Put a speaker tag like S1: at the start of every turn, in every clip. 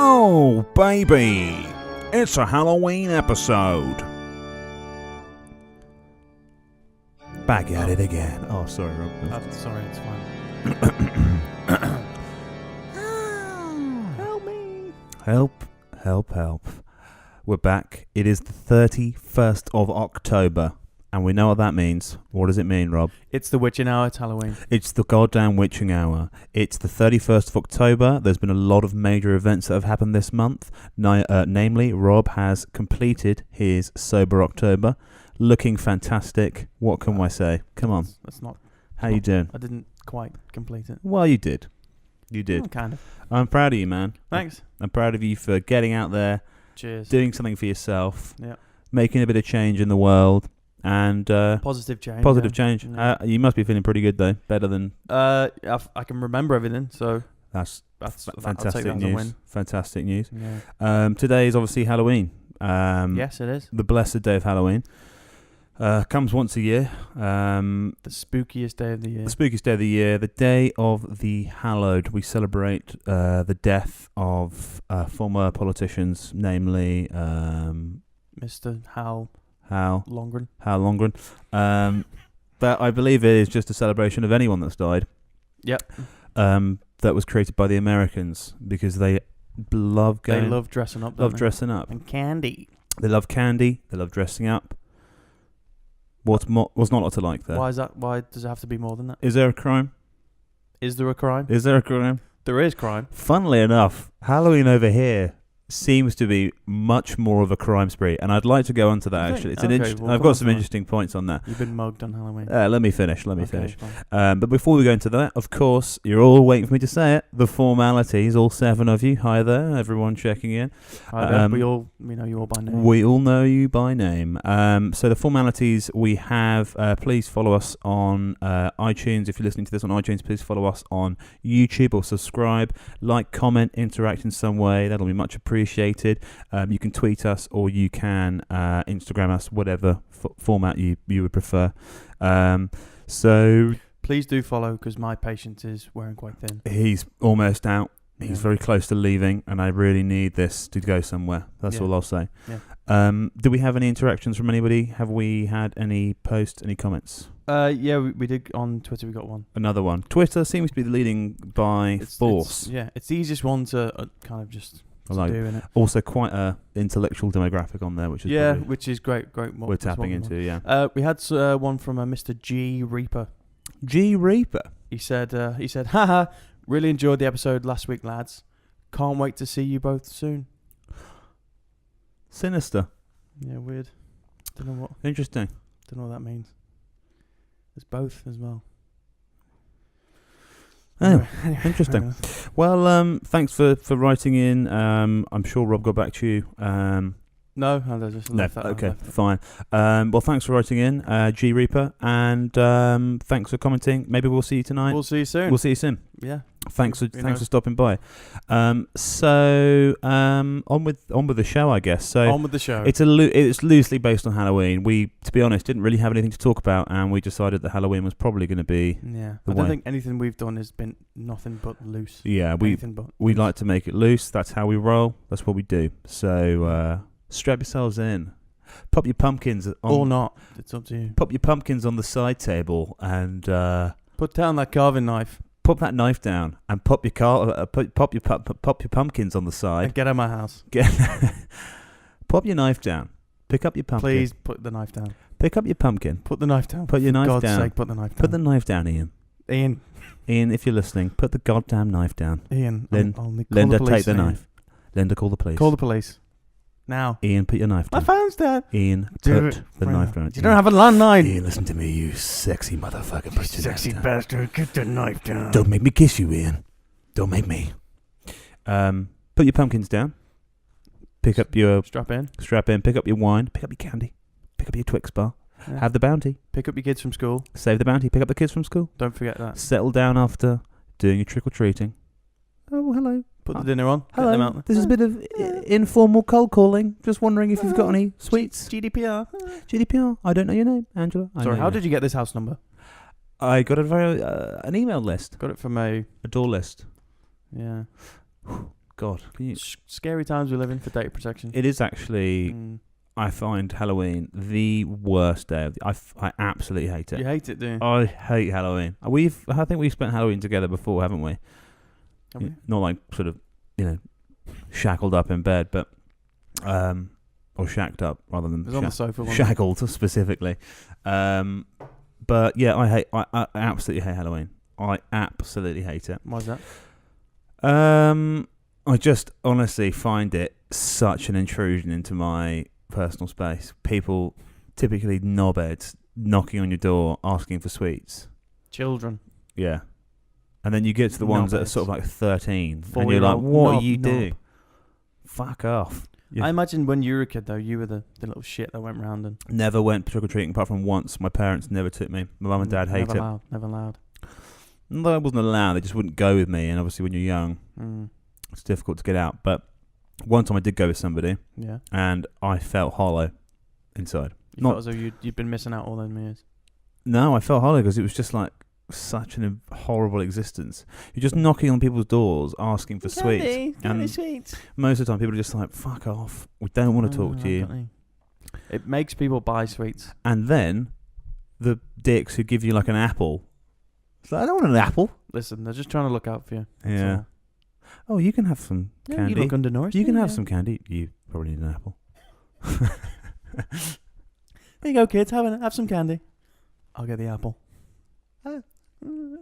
S1: Oh, baby, it's a Halloween episode. Back at it again. Oh, sorry, Rob.
S2: Sorry, it's fine.
S1: Help me. Help. We're back. It is the 31st of October, and we know what that means. What does it mean, Rob?
S2: It's the witching hour. It's Halloween.
S1: It's the goddamn witching hour. It's the 31st of October. There's been a lot of major events that have happened this month. Namely, Rob has completed his Sober October, looking fantastic. What can I say? Come on.
S2: That's not.
S1: How you doing?
S2: I didn't quite complete it.
S1: Well, you did. You did.
S2: Oh, kind of.
S1: I'm proud of you, man.
S2: Thanks.
S1: I'm proud of you for getting out there,
S2: Cheers.
S1: doing something for yourself,
S2: Yeah.
S1: making a bit of change in the world, and
S2: Positive change.
S1: positive
S2: yeah.
S1: change.
S2: Yeah.
S1: You must be feeling pretty good though. Better than
S2: I can remember everything, so
S1: that's
S2: that's I'll
S1: fantastic
S2: take that as a
S1: news.
S2: win.
S1: Fantastic news.
S2: Yeah.
S1: Today is obviously Halloween.
S2: Yes, it is.
S1: The blessed day of Halloween. Comes once a year.
S2: The spookiest day of the year.
S1: The spookiest day of the year, the day of the hallowed. We celebrate the death of former politicians, namely
S2: Mr. Hal
S1: Hal
S2: Longren.
S1: Longren. But I believe it is just a celebration of anyone that's died.
S2: Yep.
S1: That was created by the Americans because they love going.
S2: They love dressing up.
S1: Love
S2: don't they?
S1: dressing up.
S2: And candy.
S1: They love candy. They love dressing up. What's not a lot to like there?
S2: Why is that? Why does it have to be more than that?
S1: Is there a crime?
S2: Is there a crime?
S1: Is there a crime?
S2: There is crime.
S1: Funnily enough, Halloween over here seems to be much more of a crime spree, and I'd like to go on to that
S2: You
S1: actually.
S2: think?
S1: It's
S2: Okay, we'll
S1: I've
S2: come
S1: got
S2: on
S1: some
S2: to that.
S1: interesting points on that.
S2: You've been mugged on Halloween.
S1: Let me finish.
S2: Okay,
S1: finish.
S2: fine.
S1: But before we go into that, of course, you're all waiting for me to say it. The formalities, all 7 of you. Hi there, everyone checking in.
S2: We know you all by name.
S1: We all know you by name. So the formalities we have, please follow us on iTunes. If you're listening to this on iTunes, please follow us on YouTube or subscribe. Like, comment, interact in some way. That'll be much appreciated. You can tweet us or you can Instagram us, whatever format you would prefer. So
S2: Please do follow because my patience is wearing quite thin.
S1: he's almost out. He's
S2: Yeah.
S1: very close to leaving, and I really need this to go somewhere. That's
S2: Yeah.
S1: all I'll say.
S2: Yeah.
S1: Do we have any interactions from anybody? Have we had any posts, any comments?
S2: Yeah, we did on Twitter. We got one.
S1: Another one. Twitter seems to be the leading by force.
S2: It's the easiest one to kind of just
S1: I like
S2: do in it.
S1: Also, quite a intellectual demographic on there, which is
S2: Yeah,
S1: probably
S2: which is great. What
S1: we're tapping
S2: that's what we
S1: into.
S2: want.
S1: Yeah.
S2: We had one from Mr. G Reaper.
S1: G Reaper.
S2: He said, haha, really enjoyed the episode last week, lads. Can't wait to see you both soon.
S1: Sinister.
S2: Yeah, weird. Don't know
S1: Interesting.
S2: what that means. There's both as well.
S1: Oh,
S2: Anyway,
S1: interesting. Well, thanks for writing in. I'm sure Rob got back to you.
S2: No, I just left that.
S1: Okay, fine. Well, thanks for writing in, G Reaper, and thanks for commenting. Maybe we'll see you tonight.
S2: We'll see you soon.
S1: We'll see you soon.
S2: Yeah.
S1: Thanks
S2: Who
S1: for
S2: knows?
S1: stopping by. So on with the show, I guess. So
S2: On with the show.
S1: it's loosely based on Halloween. We, to be honest, didn't really have anything to talk about, and we decided that Halloween was probably going to be.
S2: Yeah.
S1: the
S2: I don't
S1: way.
S2: think anything we've done has been nothing but loose.
S1: Yeah, we
S2: Anything but
S1: we
S2: loose.
S1: like to make it loose. That's how we roll. That's what we do. So strap yourselves in. Pop your pumpkins on.
S2: Or not. It's up to you.
S1: Pop your pumpkins on the side table and
S2: Put down that carving knife
S1: pop that knife down and pop your pop your pumpkins on the side.
S2: and get out of my house.
S1: Pop your knife down. Pick up your pumpkin.
S2: Please put the knife down.
S1: Pick up your pumpkin.
S2: Put the knife down.
S1: Put your knife
S2: For God's
S1: down.
S2: sake, put the knife down.
S1: Put the knife down, Ian.
S2: Ian,
S1: Ian, if you're listening, put the goddamn knife down.
S2: I'll call
S1: Linda,
S2: the police.
S1: take the
S2: Ian.
S1: knife. Linda, call the police.
S2: Call the police. Now.
S1: Ian, put your knife
S2: My
S1: down.
S2: phone's dead.
S1: Ian,
S2: Do
S1: put
S2: it
S1: the
S2: right
S1: knife
S2: now.
S1: down.
S2: You don't have a landline.
S1: Ian, listen to me, you sexy motherfucker. Put your
S2: Sexy
S1: knife down.
S2: bastard. Get the knife down.
S1: Don't make me kiss you, Ian. Don't make me. Put your pumpkins down. Pick up your
S2: Strap in.
S1: strap in. Pick up your wine. Pick up your candy. Pick up your Twix bar.
S2: Yeah.
S1: Have the bounty.
S2: Pick up your kids from school.
S1: Save the bounty. Pick up the kids from school.
S2: Don't forget that.
S1: Settle down after doing your trick or treating. Oh, hello.
S2: Put the dinner on. Get them
S1: Hello.
S2: out.
S1: This is a bit of informal cold calling. Just wondering if you've got any sweets.
S2: GDPR.
S1: GDPR. I don't know your name, Angela.
S2: Sorry, how did you get this house number?
S1: I got an email list,
S2: Got it from a
S1: a door list.
S2: yeah.
S1: God.
S2: Scary times we live in for data protection.
S1: It is actually. I find Halloween the worst day of the. I absolutely hate it.
S2: You hate it, do you?
S1: I hate Halloween. I think we've spent Halloween together before, haven't we?
S2: Have we?
S1: Not like sort of, shackled up in bed, but or shacked up rather than
S2: It was on the sofa.
S1: shackled specifically. But yeah, I absolutely hate Halloween. I absolutely hate it.
S2: Why's that?
S1: I just honestly find it such an intrusion into my personal space. People, typically knobheads, knocking on your door asking for sweets.
S2: Children.
S1: Yeah. And then you get to the ones that are
S2: Knobheads.
S1: sort of like 13, and you're like, what are you doing? Fuck off. Yeah.
S2: I imagine when you were a kid, though, you were the little shit that went round and...
S1: Never went trick-or-treating apart from once. My parents never took me. My mum and dad hate it.
S2: Never allowed.
S1: No, I wasn't allowed. They just wouldn't go with me. And obviously when you're young, it's difficult to get out. But one time I did go with somebody,
S2: Yeah.
S1: and I felt hollow inside.
S2: You felt as though you'd been missing out all those years.
S1: No, I felt hollow because it was just like such an horrible existence. You're just knocking on people's doors asking for sweets. And
S2: sweets.
S1: most of the time people are just like, fuck off. We don't want to talk to you.
S2: It makes people buy sweets.
S1: And then the dicks who give you like an apple. It's like, I don't want an apple.
S2: Listen, they're just trying to look out for you.
S1: Yeah. Oh, you can have some candy.
S2: You look undernourished.
S1: You can have some candy. You probably need an apple.
S2: There you go, kids. Have some candy. I'll get the apple.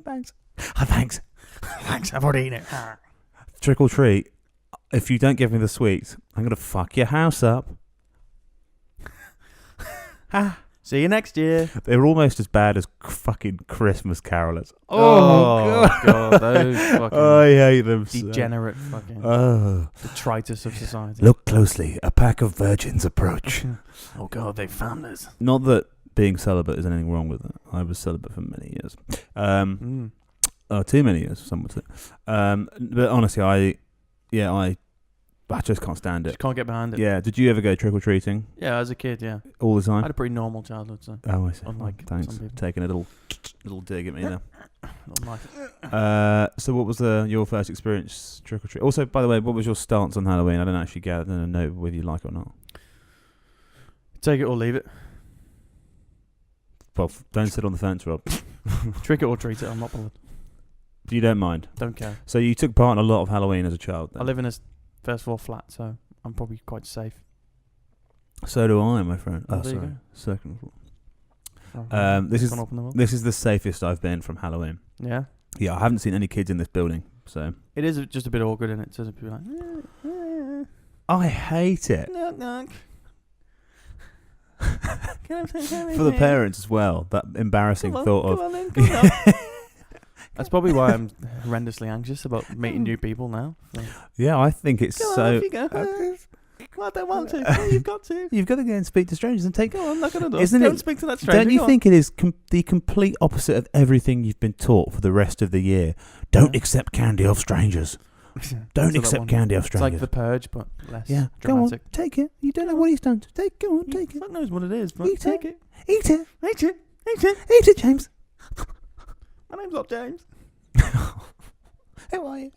S1: Thanks. Thanks.
S2: Thanks. I've already eaten it.
S1: Trick or treat. If you don't give me the sweets, I'm going to fuck your house up.
S2: See you next year.
S1: They're almost as bad as fucking Christmas carolers.
S2: Oh God, those fucking
S1: I hate them.
S2: degenerate fucking
S1: Oh.
S2: the detritus of society.
S1: Look closely. A pack of virgins approach.
S2: Oh God, they found us.
S1: Not that being celibate is anything wrong with it. I was celibate for many years. Too many years, some would say. But honestly, I just can't stand it.
S2: Just can't get behind it.
S1: Yeah. Did you ever go trick or treating
S2: Yeah, as a kid, yeah.
S1: all the
S2: I
S1: time?
S2: had a pretty normal childhood, so
S1: Oh, I see.
S2: unlike
S1: Thanks.
S2: some people.
S1: Taking a little dig at me there.
S2: Not like
S1: So what was your first experience trick or treat? Also, by the way, what was your stance on Halloween? I don't actually gather. I don't know whether you like it or not.
S2: take it or leave it.
S1: Well, don't sit on the fence, Rob.
S2: Trick it or treat it. I'm not bothered.
S1: You don't mind.
S2: Don't care.
S1: So you took part in a lot of Halloween as a child. Then.
S2: I live in a first floor flat, so I'm probably quite safe.
S1: So do I, my friend.
S2: Oh,
S1: Oh,
S2: there you
S1: sorry.
S2: go.
S1: Second floor.
S2: Oh,
S1: This is
S2: gone up in the world.
S1: this is the safest I've been from Halloween.
S2: Yeah.
S1: Yeah, I haven't seen any kids in this building, so
S2: It is just a bit awkward, isn't it? To be like,
S1: I hate it
S2: knock knock.
S1: for the parents as well. That embarrassing thought of.
S2: That's probably why I'm horrendously anxious about meeting new people now. So.
S1: Yeah, I think it's so.
S2: I don't want to. No, you've got to.
S1: You've got to go and speak to strangers and take.
S2: Go on, knock on the door.
S1: Isn't
S2: Go
S1: it-
S2: and speak to that stranger.
S1: Don't you
S2: Go on.
S1: think it is the complete opposite of everything you've been taught for the rest of the year? Don't
S2: Yeah.
S1: accept candy off strangers. Don't
S2: So that
S1: accept
S2: one-
S1: candy off
S2: It's like
S1: strangers.
S2: The Purge, but less
S1: Yeah,
S2: dramatic.
S1: go on, take it. You don't know what he's done. Go on, take it.
S2: Fuck knows what it is, but
S1: Eat
S2: take it.
S1: Eat it.
S2: Eat it. Eat it.
S1: Eat it, James.
S2: My name's not James.
S1: How are you?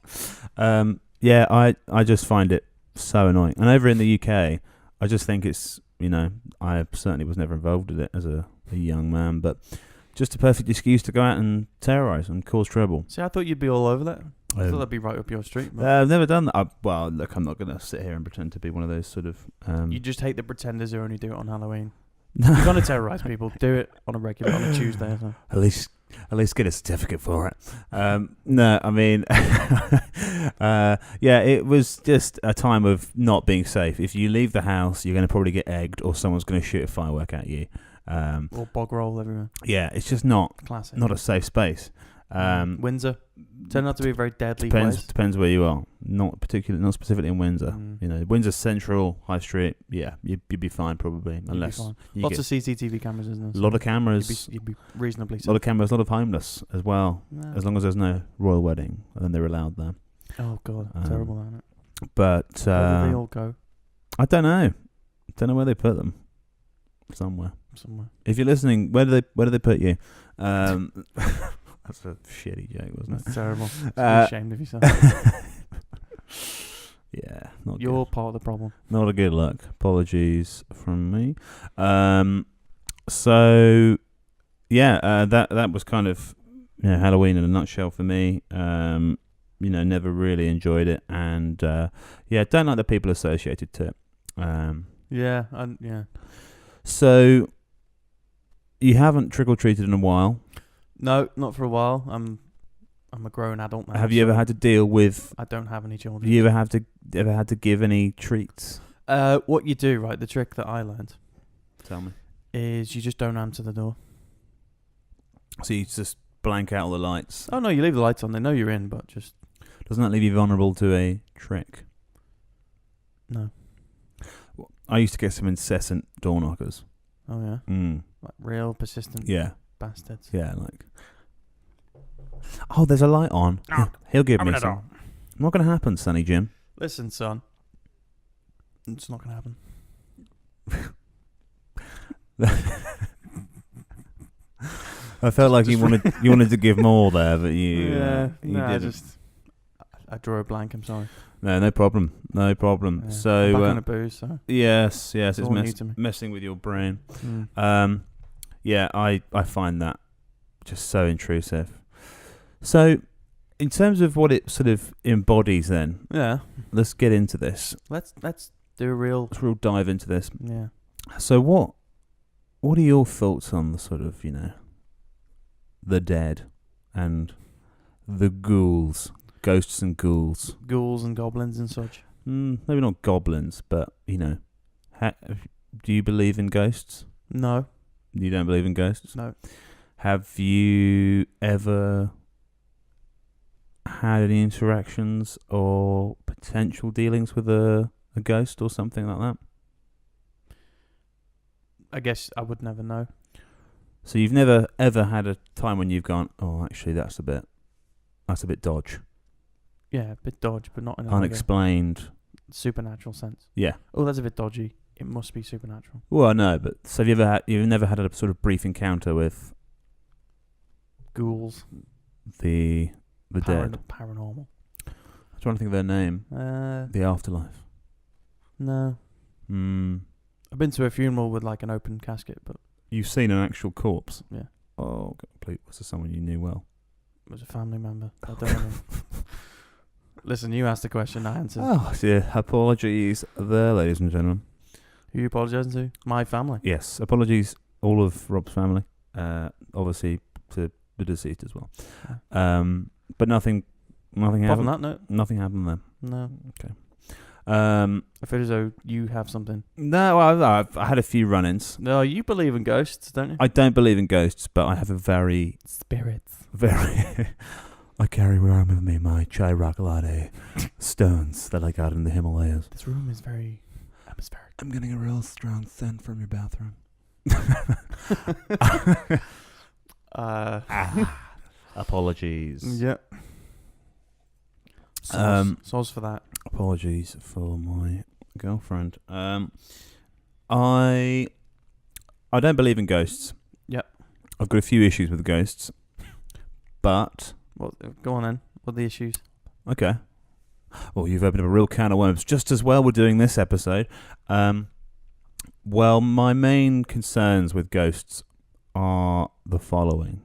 S1: Yeah, I just find it so annoying. And over in the UK, I just think it's, I certainly was never involved with it as a young man, but just a perfect excuse to go out and terrorise and cause trouble.
S2: See, I thought you'd be all over that. I thought
S1: Um,
S2: that'd be right up your street. But
S1: I've never done that. Well, look, I'm not going to sit here and pretend to be one of those sort of...
S2: you just hate the pretenders who only do it on Halloween. You're gonna terrorise people. Do it on a regular, on a Tuesday or something.
S1: At least get a certificate for it. No, I mean, yeah, it was just a time of not being safe. If you leave the house, you're going to probably get egged, or someone's going to shoot a firework at you.
S2: Or bog roll everywhere.
S1: Yeah, it's just not
S2: Classic.
S1: a safe space.
S2: Windsor turned out to be a very deadly place.
S1: Depends where you are. Not specifically in Windsor. Windsor Central High Street. Yeah, you'd be fine probably,
S2: You'd be
S1: unless
S2: fine.
S1: you
S2: Lots
S1: get
S2: of CCTV cameras, isn't there?
S1: a lot of cameras.
S2: You'd be reasonably
S1: A
S2: safe.
S1: lot of cameras, a lot of homeless as well.
S2: No.
S1: As long as there's no royal wedding, then they're allowed there.
S2: Oh god, terrible, isn't it?
S1: But
S2: Where do they all go?
S1: I don't know. Don't know where they put them. Somewhere. If you're listening, where do they put you? That's a shitty joke, wasn't it?
S2: That's terrible. Be
S1: Uh,
S2: ashamed of yourself. You're
S1: good.
S2: part of the problem.
S1: Not a good look. Apologies from me. So yeah, that was kind of Halloween in a nutshell for me. Never really enjoyed it, and don't like the people associated to it.
S2: Yeah.
S1: So you haven't trick or treated in a while.
S2: No, not for a while. I'm a grown adult now.
S1: Have you ever had to deal with?
S2: I don't have any children.
S1: Have you ever had to give any treats?
S2: What you do, right? The trick that I learned
S1: Tell me.
S2: is you just don't answer the door.
S1: So you just blank out all the lights.
S2: Oh no, you leave the lights on. They know you're in, but just
S1: Doesn't that leave you vulnerable to a trick?
S2: no.
S1: I used to get some incessant door knockers.
S2: Oh yeah, like real persistent
S1: Yeah,
S2: bastards.
S1: yeah, like. Oh, there's a light on.
S2: No,
S1: He'll give me
S2: open the
S1: some.
S2: door.
S1: Not going to happen, Sonny Jim.
S2: Listen, son. It's not gonna happen.
S1: I felt like you wanted to give more there, but you didn't.
S2: I draw a blank. I'm sorry.
S1: No problem. No problem.
S2: Yeah.
S1: So
S2: I'm back on a booze. So
S1: yes, it's
S2: all new to me.
S1: messing with your brain.
S2: Mm.
S1: I find that just so intrusive. So, in terms of what it sort of embodies, then
S2: Yeah.
S1: let's get into this.
S2: Let's do a real.
S1: Let's real dive into this.
S2: Yeah.
S1: So, what are your thoughts on the sort of the dead and the ghouls, ghosts and ghouls?
S2: Ghouls and goblins and such.
S1: Maybe not goblins, but do you believe in ghosts?
S2: No.
S1: You don't believe in ghosts?
S2: No.
S1: Have you ever had any interactions or potential dealings with a ghost or something like that?
S2: I guess I would never know.
S1: So you've never ever had a time when you've gone, oh, actually that's a bit dodge,
S2: Yeah, a bit dodgy, but not in a
S1: unexplained.
S2: supernatural sense.
S1: Yeah.
S2: Oh, that's a bit dodgy. It must be supernatural.
S1: Well, no, but so you've never had a sort of brief encounter with
S2: Ghouls.
S1: the dead?
S2: Paranormal.
S1: I'm trying to think of their name. The afterlife.
S2: No. I've been to a funeral with like an open casket, but
S1: You've seen an actual corpse.
S2: yeah,
S1: Oh, complete. Was it someone you knew well?
S2: it was a family member. I don't know. Listen, you asked the question, I answered.
S1: Oh, dear. Apologies there, ladies and gentlemen.
S2: Who are you apologising to? My family.
S1: Yes, apologies, all of Rob's family. Obviously to the deceased as well. But nothing
S2: Apart from
S1: happened.
S2: that, no.
S1: Nothing happened then.
S2: No.
S1: Okay.
S2: I feel as though you have something.
S1: No, I've had a few run-ins.
S2: No, you believe in ghosts, don't you?
S1: I don't believe in ghosts, but I have a very
S2: Spirits.
S1: I carry around with me my chai latte stones that I got in the Himalayas.
S2: This room is very atmospheric.
S1: I'm getting a real strong scent from your bathroom. Apologies.
S2: Yeah. Sauce for that.
S1: Apologies for my girlfriend. I don't believe in ghosts.
S2: Yep.
S1: I've got a few issues with ghosts, but
S2: Well, go on then. What are the issues?
S1: okay. Well, you've opened up a real can of worms. Just as well we're doing this episode. Well, my main concerns with ghosts are the following.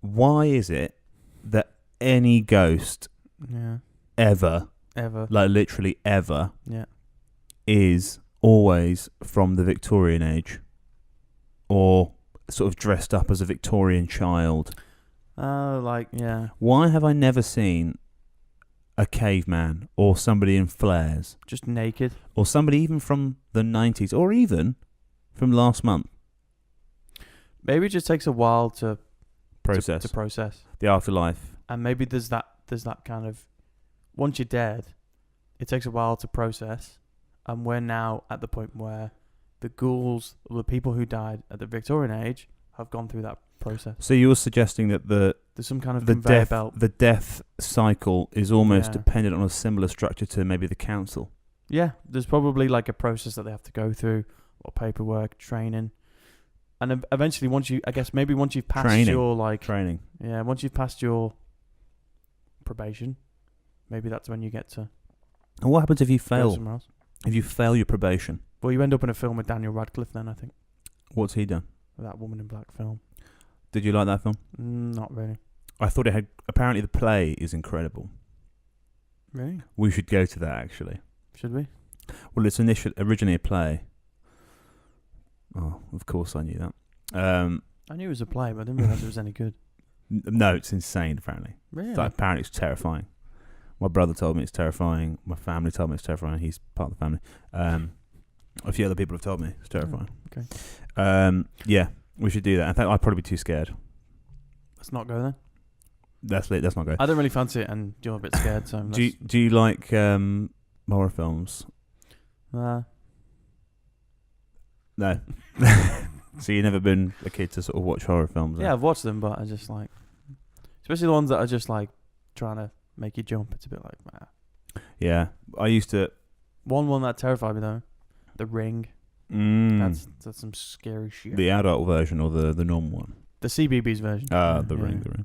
S1: Why is it that any ghost
S2: Yeah.
S1: ever,
S2: Ever.
S1: like literally ever,
S2: Yeah.
S1: is always from the Victorian age or sort of dressed up as a Victorian child?
S2: Yeah.
S1: Why have I never seen a caveman or somebody in flares
S2: Just naked.
S1: or somebody even from the 90s or even from last month?
S2: Maybe it just takes a while to
S1: Process
S2: to process.
S1: the afterlife.
S2: And maybe there's that kind of, once you're dead, it takes a while to process. And we're now at the point where the ghouls, or the people who died at the Victorian age, have gone through that process.
S1: So you're suggesting that
S2: There's some kind of conveyor belt.
S1: the death cycle is almost
S2: Yeah.
S1: dependent on a similar structure to maybe the council.
S2: Yeah, there's probably like a process that they have to go through, or paperwork, training. And eventually, once you've passed
S1: Training.
S2: your
S1: Training.
S2: once you've passed your probation, maybe that's when you get to
S1: And what happens if you
S2: Go
S1: fail?
S2: somewhere else.
S1: If you fail your probation,
S2: Well, you end up in a film with Daniel Radcliffe then, I think.
S1: what's he done?
S2: That Woman in Black film.
S1: Did you like that film?
S2: Not really.
S1: I thought it had. Apparently, the play is incredible.
S2: Really?
S1: We should go to that actually.
S2: Should we?
S1: Well, it's originally a play. Oh, of course I knew that.
S2: I knew it was a play, but I didn't realise it was any good.
S1: No, it's insane. Apparently,
S2: Really?
S1: apparently it's terrifying. My brother told me it's terrifying. My family told me it's terrifying. He's part of the family. A few other people have told me it's terrifying.
S2: Okay.
S1: Yeah, we should do that. I think I'd probably be too scared.
S2: Let's not go then.
S1: Let's not go.
S2: I don't really fancy it, and you're a bit scared, so
S1: Do you like horror films?
S2: No.
S1: So you've never been a kid to sort of watch horror films?
S2: Yeah, I've watched them, but I just like, especially the ones that are just like trying to make you jump. It's a bit like, nah.
S1: Yeah, I used to.
S2: One that terrified me though, The Ring. That's some scary shit.
S1: The adult version or the normal one?
S2: The CBeebies version.
S1: The Ring.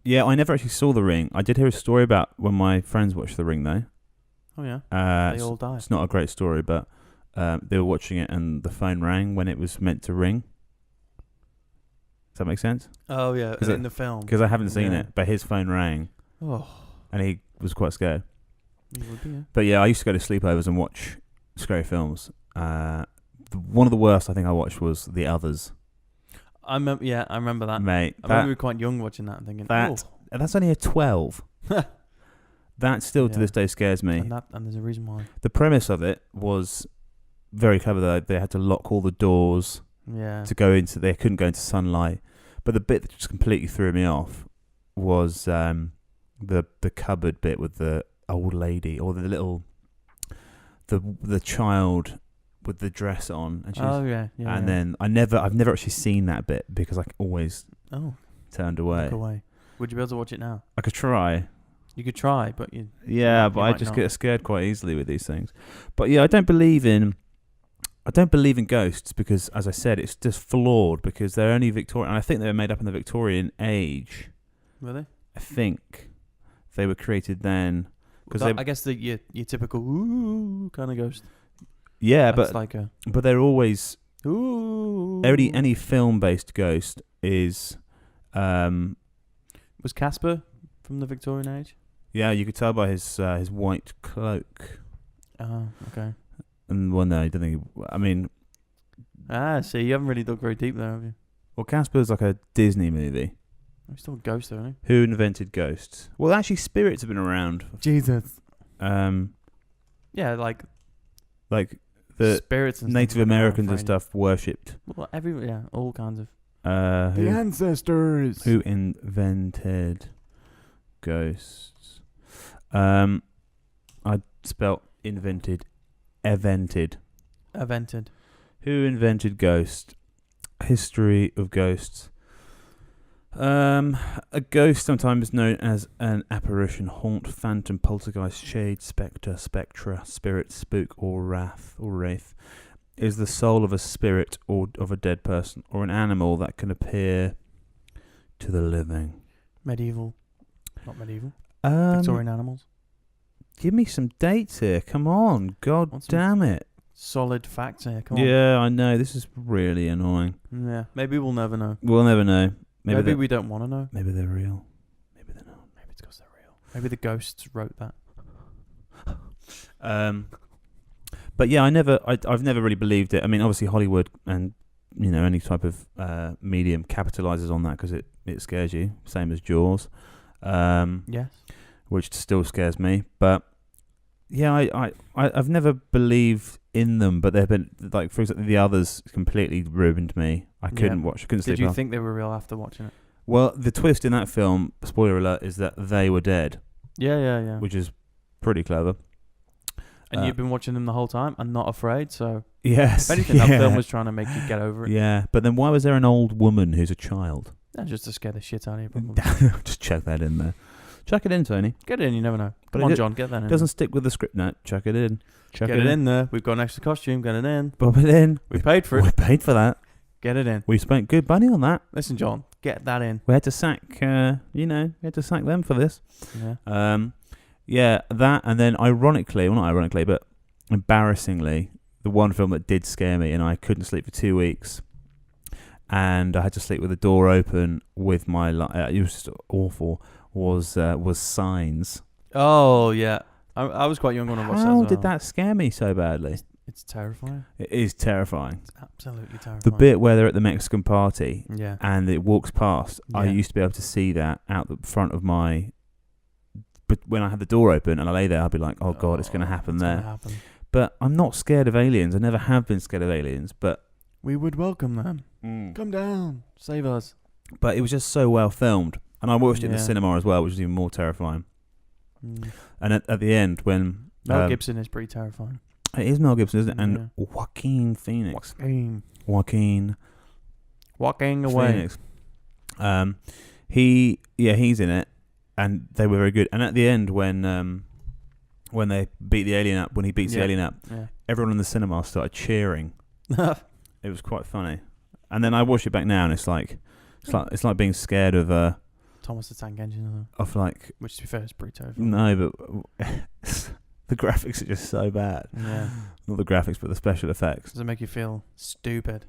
S1: Yeah, I never actually saw The Ring. I did hear a story about when my friends watched The Ring though.
S2: Oh yeah. They all died.
S1: It's not a great story, but they were watching it and the phone rang when it was meant to ring. Does that make sense?
S2: Oh yeah, in the film.
S1: Because I haven't seen it, but his phone rang.
S2: Oh.
S1: And he was quite scared.
S2: You would be, yeah.
S1: But yeah, I used to go to sleepovers and watch scary films. One of the worst I think I watched was The Others.
S2: I remember that.
S1: Mate,
S2: I remember we were quite young watching that and thinking,
S1: that's only a 12. That still to this day scares me.
S2: And there's a reason why.
S1: The premise of it was very clever though. They had to lock all the doors to go into. They couldn't go into sunlight. But the bit that just completely threw me off was the cupboard bit with the old lady or the little the child with the dress on. And she's, then I've never actually seen that bit because I always turned away.
S2: Look away. Would you be able to watch it now?
S1: I could try.
S2: You could try, but you.
S1: Yeah, but I just get scared quite easily with these things. But yeah, I don't believe in ghosts because, as I said, it's just flawed because they're only Victorian. And I think they were made up in the Victorian age.
S2: Were they?
S1: I think they were created then.
S2: I guess your typical ooh kind of ghost.
S1: Yeah,
S2: That's but
S1: they're always
S2: ooh.
S1: Any film-based ghost is.
S2: Was Casper from the Victorian age?
S1: Yeah, you could tell by his white cloak.
S2: Oh, okay.
S1: And no, I don't think. I mean.
S2: See, you haven't really dug very deep there, have you?
S1: Well, Casper's like a Disney movie.
S2: He's still a ghost, though, isn't
S1: Who invented ghosts? Well, actually, spirits have been around.
S2: Jesus.
S1: Yeah,
S2: like
S1: the
S2: spirits and
S1: Native Americans and stuff worshipped.
S2: Well, all kinds of.
S1: The
S2: ancestors.
S1: Who invented ghosts? I spelt invented. Evented. Who invented ghosts? History of ghosts. A ghost, sometimes known as an apparition, haunt, phantom, poltergeist, shade, spectre, spectra, spirit, spook, or wraith, is the soul of a spirit or of a dead person or an animal that can appear to the living.
S2: Medieval. Not medieval. Victorian animals.
S1: Give me some dates here. Come on. God damn it.
S2: Solid facts here. Come on.
S1: Yeah, I know. This is really annoying.
S2: Yeah. Maybe we'll never know.
S1: We'll never know.
S2: Maybe we don't want to know.
S1: Maybe they're real. Maybe they're not.
S2: Maybe it's because they're real. Maybe the ghosts wrote that.
S1: But yeah, I've never really believed it. I mean, obviously Hollywood and any type of medium capitalizes on that because it scares you. Same as Jaws.
S2: Yes.
S1: Which still scares me. But yeah, I've never believed in them. But they've been like, for example, The Others completely ruined me. I couldn't watch. I couldn't sleep.
S2: Did you think they were real after watching it?
S1: Well, the twist in that film, spoiler alert, is that they were dead.
S2: Yeah.
S1: Which is pretty clever.
S2: And you've been watching them the whole time and not afraid, so...
S1: Yes.
S2: If anything, that film was trying to make you get over it.
S1: Yeah, but then why was there an old woman who's a child?
S2: Just to scare the shit out of you, probably.
S1: Just chuck that in there. Chuck it in, Tony.
S2: Get it in, you never know. Come on, John, get that in.
S1: Doesn't stick with the script note. Chuck it in.
S2: Get it in there. We've got an extra costume. Get it in.
S1: Bob it in.
S2: We paid for it.
S1: We paid for that.
S2: Get it in.
S1: We spent good money on that.
S2: Listen, John, get that in.
S1: We had to sack, we had to sack them for this.
S2: Yeah.
S1: Yeah, that, and then ironically, well, not ironically, but embarrassingly, the one film that did scare me, and I couldn't sleep for 2 weeks, and I had to sleep with the door open with my. It was just awful. Was Signs.
S2: Oh yeah, I was quite young when I watched that.
S1: How
S2: as
S1: did
S2: well.
S1: that scare me so badly?
S2: It's terrifying.
S1: It is terrifying.
S2: It's absolutely terrifying.
S1: The bit where they're at the Mexican party
S2: Yeah.
S1: and it walks past, I
S2: Yeah.
S1: used to be able to see that out the front of my. But when I had the door open and I lay there, I'd be like, "Oh God, it's going to happen
S2: it's
S1: there."
S2: Gonna happen.
S1: But I'm not scared of aliens. I never have been scared of aliens. But
S2: We would welcome them. Come down, save us.
S1: But it was just so well filmed, and I watched it in the
S2: Yeah.
S1: cinema as well, which was even more terrifying.
S2: Mm.
S1: And at the end, when
S2: Mel Gibson is pretty terrifying.
S1: it is Mel Gibson, isn't it? And Joaquin Phoenix. Joaquin
S2: Walking away.
S1: Phoenix. He's in it, and they were very good. And at the end, when they beat the alien up, when he beats the alien up,
S2: Yeah.
S1: everyone in the cinema started cheering. It was quite funny. And then I watch it back now, and it's like being scared of
S2: Thomas the Tank Engine,
S1: like.
S2: which to be fair is pretty terrifying.
S1: No, but the graphics are just so bad.
S2: Yeah.
S1: Not the graphics, but the special effects.
S2: Does it make you feel stupid?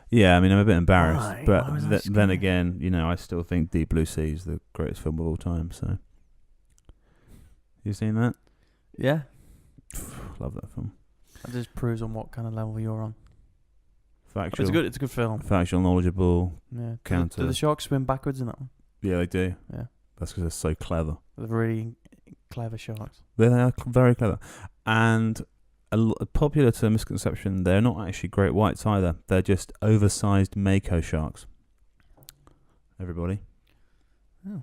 S1: Yeah, I mean, I'm a bit embarrassed,
S2: Why?
S1: but
S2: Why was I
S1: then
S2: scared?
S1: again, you know, I still think Deep Blue Sea is the greatest film of all time. So, you seen that?
S2: Yeah.
S1: Love that film.
S2: That just proves on what kind of level you're on. But
S1: Factual,
S2: it's a good film.
S1: factual, knowledgeable.
S2: Yeah.
S1: Counter.
S2: Do the sharks swim backwards in that one?
S1: Yeah, they do.
S2: Yeah.
S1: That's because they're so clever.
S2: They're really clever sharks.
S1: They are very clever, and popular to misconception, they're not actually great whites either. They're just oversized mako sharks. Everybody.
S2: Oh.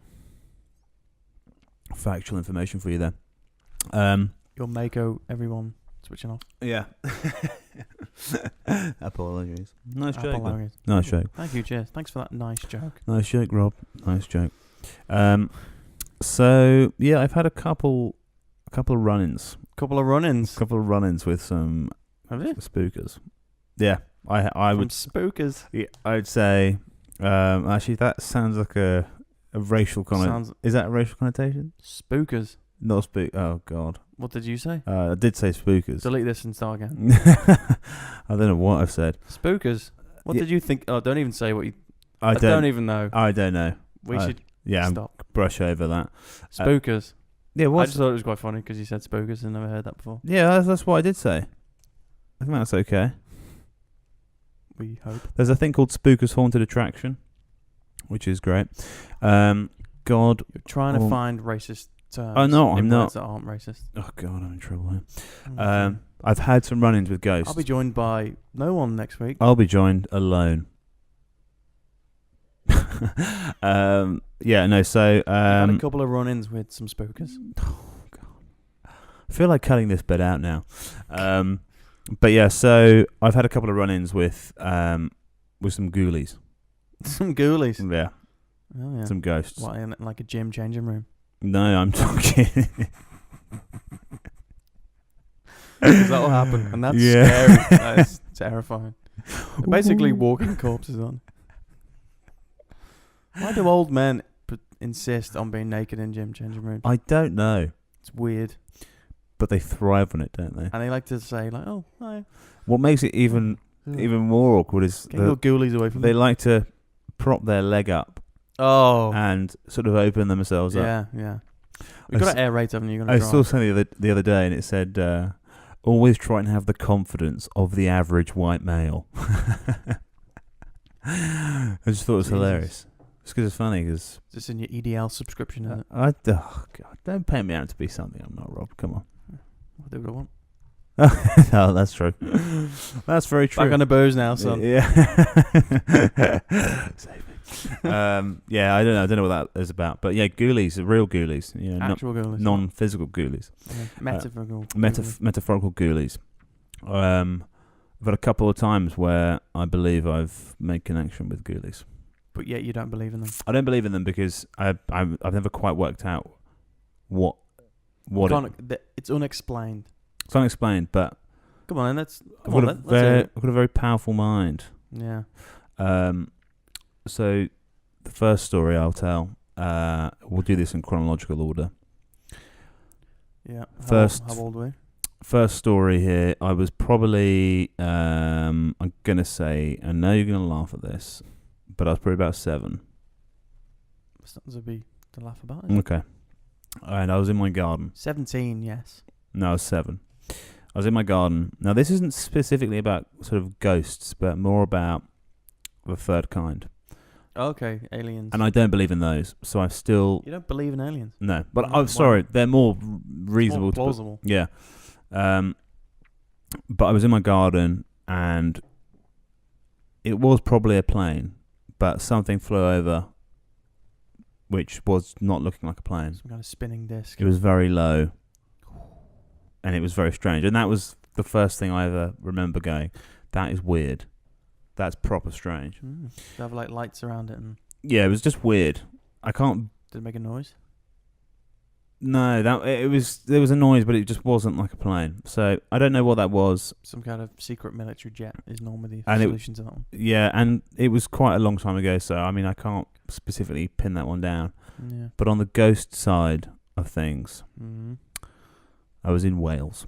S1: Factual information for you there.
S2: Your Mako, everyone switching off.
S1: Yeah. Apologies. Nice joke. though.
S2: Hilarious.
S1: Nice joke.
S2: Thank you, cheers. Thanks for that nice joke.
S1: Nice joke, Rob. Nice joke. So yeah, I've had a couple of run-ins.
S2: Couple of run-ins.
S1: With some
S2: Have you?
S1: spookers. Yeah, I
S2: From
S1: would.
S2: spookers.
S1: Yeah, I'd say. Actually, that sounds like a racial connotation.
S2: Sounds
S1: Is that a racial connotation?
S2: spookers.
S1: Not spook. Oh God.
S2: What did you say?
S1: I did say spookers.
S2: Delete this and start again.
S1: I don't know what I've said.
S2: Spookers. What
S1: Yeah.
S2: did you think? Oh, don't even say what you.
S1: I
S2: don't even know.
S1: I don't know.
S2: We should
S1: Yeah,
S2: stop.
S1: brush over that.
S2: Spookers.
S1: Yeah,
S2: I
S1: what?
S2: just thought it was quite funny because you said spookers and never heard that before.
S1: Yeah, that's what I did say. I think that's okay.
S2: We hope.
S1: There's a thing called Spookers Haunted Attraction, which is great. God.
S2: You're trying to
S1: Oh.
S2: find racist terms.
S1: Oh, no,
S2: in
S1: I'm not.
S2: words that aren't racist.
S1: Oh God, I'm in trouble here.
S2: Okay.
S1: I've had some run-ins with ghosts.
S2: I'll be joined by no one next week.
S1: I'll be joined alone. Yeah, no. So
S2: I've had a couple of run-ins with some spookers.
S1: I feel like cutting this bit out now. But yeah, so I've had a couple of run-ins with some ghoulies.
S2: Some ghoulies.
S1: Yeah,
S2: Oh yeah.
S1: some ghosts.
S2: What, in like a gym changing room?
S1: No, I'm talking.
S2: Because that'll happen, and that's
S1: Yeah.
S2: scary. That is terrifying. They're basically walking corpses on. Why do old men insist on being naked in gym changing rooms?
S1: I don't know,
S2: It's weird,
S1: but they thrive on it, don't they?
S2: and they like to say like, "Oh, hi."
S1: What makes it even more awkward is
S2: Get your ghoulies away from
S1: they
S2: me.
S1: like to prop their leg up
S2: Oh,
S1: and sort of open themselves up.
S2: yeah, yeah. We've got to aerate them. You're
S1: I
S2: gonna
S1: saw
S2: drive.
S1: something the other day, and it said, "Always try and have the confidence of the average white male." I just thought it was
S2: Jesus.
S1: hilarious. It's because it's funny. Because
S2: Is this in your EDL subscription? Is it?
S1: oh God, don't pay me out to be something I'm not, Rob. Come on.
S2: I'll do what I want.
S1: Oh, that's true. That's very true.
S2: Back on the booze now, son.
S1: Yeah. Save me. Yeah, I don't know what that is about, but yeah, ghoulies, real ghoulies, you know,
S2: Actual ghoulies.
S1: non-physical ghoulies,
S2: Metaphorical.
S1: metaphorical ghoulies. I've had a couple of times where I believe I've made connection with ghoulies.
S2: But yet you don't believe in them.
S1: I don't believe in them because I've never quite worked out what
S2: It's unexplained.
S1: it's unexplained, but
S2: Come on, then.
S1: I've got a very powerful mind.
S2: Yeah.
S1: So the first story I'll tell, we'll do this in chronological order.
S2: Yeah.
S1: First-
S2: How old were you?
S1: First story here. I was probably, I'm gonna say, I know you're gonna laugh at this, but I was probably about 7.
S2: It's not to be to laugh about. Is it?
S1: Okay. And I was in my garden.
S2: 17, yes.
S1: No, I was 7. I was in my garden. Now, this isn't specifically about sort of ghosts, but more about the third kind.
S2: Okay, aliens.
S1: And I don't believe in those, so I still
S2: You don't believe in aliens?
S1: no. But
S2: Why?
S1: I'm sorry, they're more reasonable
S2: More
S1: to put-
S2: plausible.
S1: yeah. But I was in my garden and it was probably a plane, but something flew over, which was not looking like a plane.
S2: Some kind of spinning disc.
S1: It was very low, and it was very strange. And that was the first thing I ever remember going, that is weird. That's proper strange.
S2: Did it have like lights around it and
S1: Yeah, it was just weird. I can't.
S2: did it make a noise?
S1: No, there was a noise, but it just wasn't like a plane. So I don't know what that was.
S2: Some kind of secret military jet is normally the
S1: And it-
S2: solution to that one.
S1: Yeah, and it was quite a long time ago, so I mean I can't specifically pin that one down.
S2: Yeah.
S1: But on the ghost side of things,
S2: Mm-hmm.
S1: I was in Wales.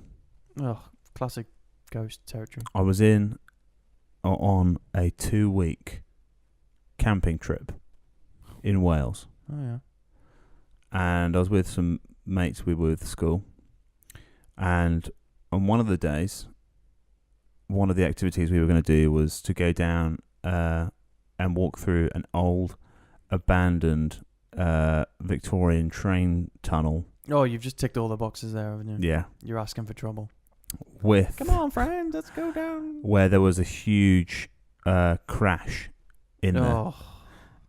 S2: Oh, classic ghost territory.
S1: I was on a 2-week camping trip in Wales.
S2: Oh yeah.
S1: And I was with some mates we were with at school. And on one of the days, one of the activities we were going to do was to go down and walk through an old, abandoned Victorian train tunnel.
S2: Oh, you've just ticked all the boxes there, haven't you?
S1: Yeah,
S2: You're asking for trouble.
S1: with
S2: Come on, friends, let's go down.
S1: where there was a huge crash in there,
S2: Oh,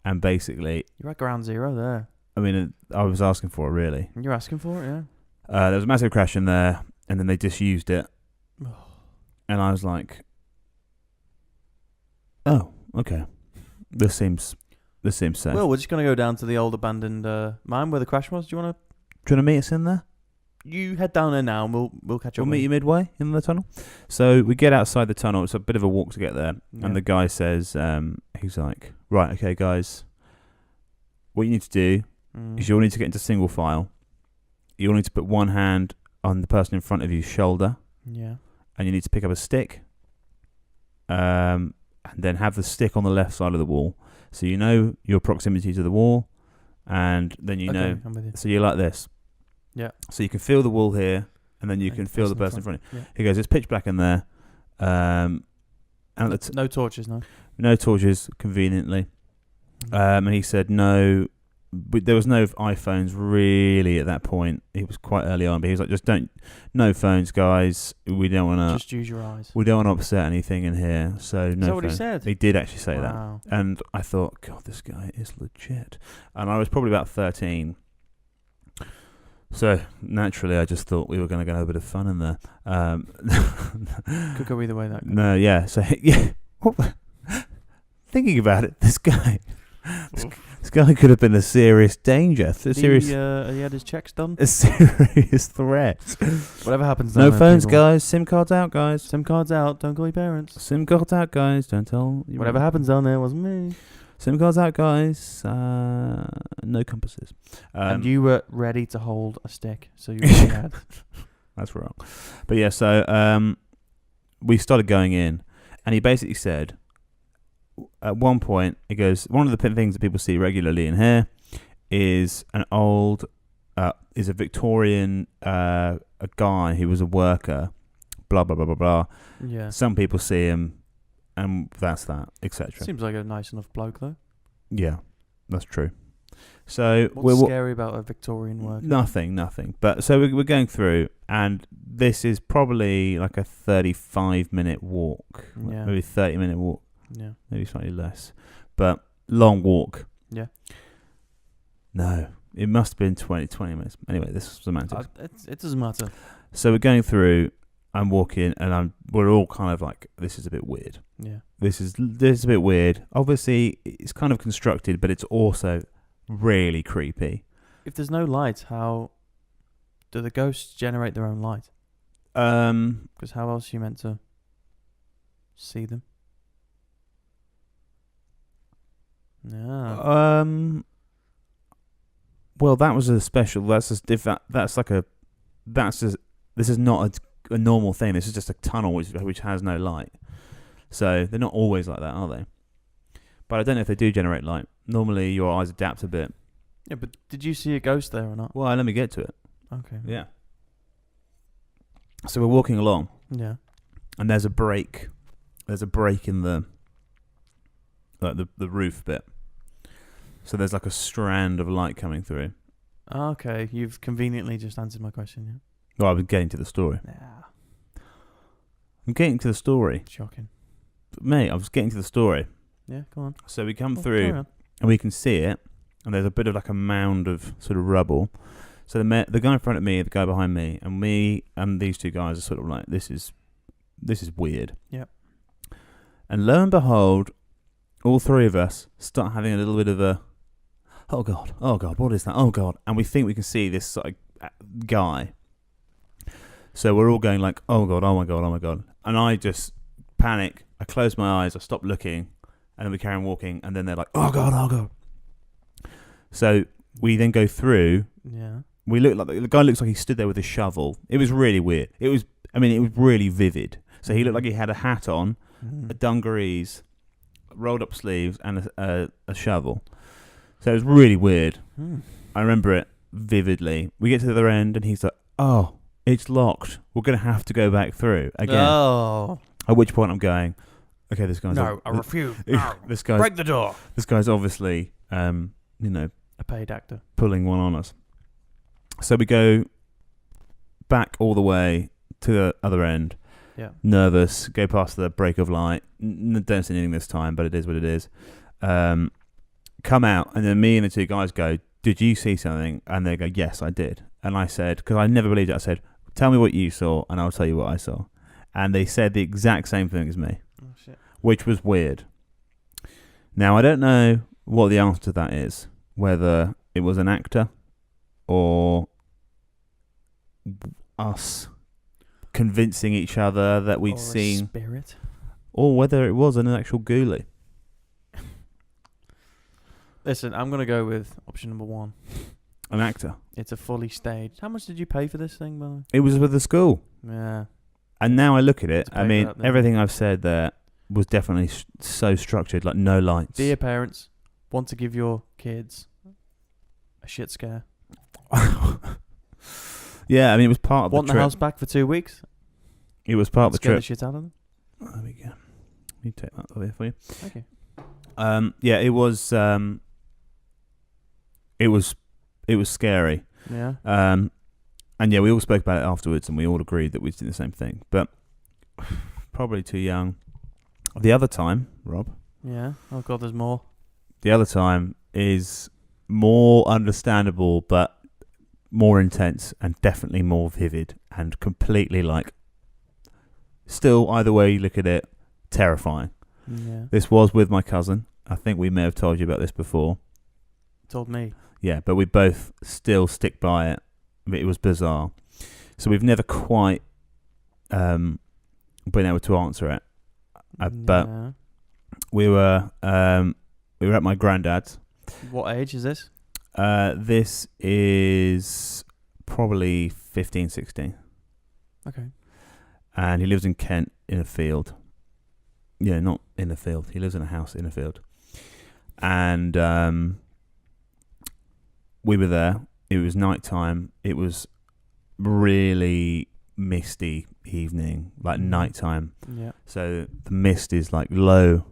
S1: and basically,
S2: you're at ground zero there.
S1: I mean, I was asking for it really.
S2: You're asking for it, yeah.
S1: There was a massive crash in there, and then they disused it,
S2: Oh.
S1: and I was like, "Oh, okay, this seems safe."
S2: Well, we're just gonna go down to the old abandoned mine where the crash was. Do you wanna?
S1: do you want to meet us in there?
S2: You head down there now, and we'll catch up.
S1: We'll meet you midway in the tunnel. So we get outside the tunnel. It's a bit of a walk to get there,
S2: Yeah.
S1: and the guy says, "He's like, right, okay, guys, what you need to do is you all need to get into single file. You all need to put one hand on the person in front of you's shoulder,
S2: Yeah.
S1: and you need to pick up a stick, and then have the stick on the left side of the wall, so you know your proximity to the wall, and then you know.
S2: I'm with you.
S1: So you're like this.
S2: Yeah.
S1: So you can feel the wall here, and then you
S2: And
S1: can feel the person in front.
S2: Yeah.
S1: He goes, it's pitch black in there, and at the
S2: No torches, no.
S1: no torches, conveniently. And he said no, but there was no iPhones really at that point. It was quite early on, but he was like, just no phones, guys. We don't want
S2: Just use your eyes.
S1: to upset anything in here. So no
S2: Is that what he
S1: phones.
S2: said?
S1: He did actually say that,
S2: Wow.
S1: and I thought, God, this guy is legit. And I was probably about 13. So naturally, I just thought we were going to have a bit of fun in there.
S2: Could go either way. That.
S1: No, yeah. So yeah, thinking about it, this guy could have been a serious danger,
S2: He had his checks done.
S1: a serious threat.
S2: Whatever happens.
S1: No
S2: down there,
S1: phones,
S2: people.
S1: guys. SIM cards out, guys.
S2: SIM cards out. Don't call your parents.
S1: SIM cards out, guys. Don't tell. your
S2: Whatever
S1: mum.
S2: happens down there wasn't me.
S1: SIM cards out, guys. No compasses.
S2: And you were ready to hold a stick, so you really had.
S1: That's wrong. But yeah, so we started going in, and he basically said, at one point, he goes, one of the things that people see regularly in here is an old, is a Victorian, a guy who was a worker, blah, blah, blah, blah, blah.
S2: Yeah.
S1: Some people see him, and that's that, etc.
S2: Seems like a nice enough bloke, though.
S1: Yeah, that's true. So
S2: What's scary about a Victorian worker?
S1: Nothing. But so we're going through, and this is probably like a 35-minute walk,
S2: Yeah.
S1: maybe 30-minute walk,
S2: Yeah.
S1: maybe slightly less, but long walk.
S2: Yeah.
S1: No, it must have been 20 minutes. Anyway, this is semantics.
S2: It doesn't matter.
S1: So we're going through, I'm walking, and we're all kind of like, this is a bit weird.
S2: Yeah.
S1: This is a bit weird. Obviously, it's kind of constructed, but it's also really creepy.
S2: If there's no light, how do the ghosts generate their own light? Because how else are you meant to see them? Yeah.
S1: Well, that was a special. That's like a this is not a normal thing. This is just a tunnel which has no light. So they're not always like that, are they? But I don't know if they do generate light. Normally your eyes adapt a bit.
S2: Yeah, but did you see a ghost there or not?
S1: Well, let me get to it.
S2: Okay.
S1: Yeah. So we're walking along,
S2: Yeah.
S1: and there's a break. There's a break in the roof bit. So there's like a strand of light coming through.
S2: Okay, you've conveniently just answered my question.
S1: Well, I was getting to the story.
S2: Yeah.
S1: I'm getting to the story.
S2: Shocking.
S1: Mate, I was getting to the story.
S2: Yeah, go on.
S1: So we come
S2: Carry
S1: through,
S2: on.
S1: and we can see it, and there's a bit of like a mound of sort of rubble. So the guy in front of me, the guy behind me, and these two guys are sort of like, this is weird.
S2: Yep.
S1: And lo and behold, all three of us start having a little bit of a, oh God, what is that? Oh God. And we think we can see this sort of guy. So we're all going like, oh God, oh my God, oh my God. And I just panic. I close my eyes. I stop looking. And then we carry on walking. And then they're like, oh God, oh God. So we then go through.
S2: Yeah.
S1: We look like the guy looks like he stood there with a shovel. It was really weird. It was really vivid. So he looked like he had a hat on, a dungarees, rolled up sleeves, and a shovel. So it was really weird. I remember it vividly. We get to the other end, and he's like, oh, it's locked. We're going to have to go back through again.
S2: Oh.
S1: At which point I'm going, okay, this guy's...
S2: No, I refuse. No.
S1: This guy's...
S2: Break the door.
S1: This guy's obviously,
S2: A paid actor.
S1: pulling one on us. So we go back all the way to the other end.
S2: Yeah.
S1: Nervous, go past the break of light. Don't see anything this time, but it is what it is. Come out, and then me and the two guys go, did you see something? And they go, yes, I did. And I said, because I never believed it, I said, tell me what you saw, and I'll tell you what I saw. And they said the exact same thing as me,
S2: Oh, shit.
S1: which was weird. Now, I don't know what the answer to that is, whether it was an actor or us convincing each other that we'd
S2: Or a
S1: seen,
S2: spirit.
S1: or whether it was an actual ghoulie.
S2: Listen, I'm going to go with option number 1.
S1: An actor.
S2: It's a fully staged. How much did you pay for this thing, by the way?
S1: It was with the school.
S2: Yeah.
S1: And now I look at it,
S2: It's paid
S1: I
S2: for
S1: mean,
S2: that then.
S1: everything I've said there was definitely so structured, like no lights.
S2: Dear parents, want to give your kids a shit scare.
S1: Yeah, I mean, it was part of
S2: Want
S1: the
S2: the
S1: trip.
S2: house back for 2 weeks?
S1: It was part of the
S2: Scare the
S1: trip.
S2: shit out of them?
S1: Oh, there we go. Let me take that over here for you.
S2: Thank you.
S1: Yeah, it was. It was scary.
S2: Yeah.
S1: And yeah, we all spoke about it afterwards, and we all agreed that we'd seen the same thing. But probably too young. The other time, Rob.
S2: Yeah. Oh God, there's more.
S1: The other time is more understandable, but more intense, and definitely more vivid, and completely like. Still, either way you look at it, terrifying.
S2: Yeah.
S1: This was with my cousin. I think we may have told you about this before.
S2: Told me.
S1: Yeah, but we both still stick by it. It was bizarre. So we've never quite been able to answer it. But
S2: Yeah.
S1: we were at my granddad's.
S2: What age is this?
S1: This is probably 15, 16.
S2: Okay.
S1: And he lives in Kent in a field. Yeah, not in a field. He lives in a house in a field. And we were there. It was nighttime. It was really misty evening, like nighttime.
S2: Yeah.
S1: So the mist is like low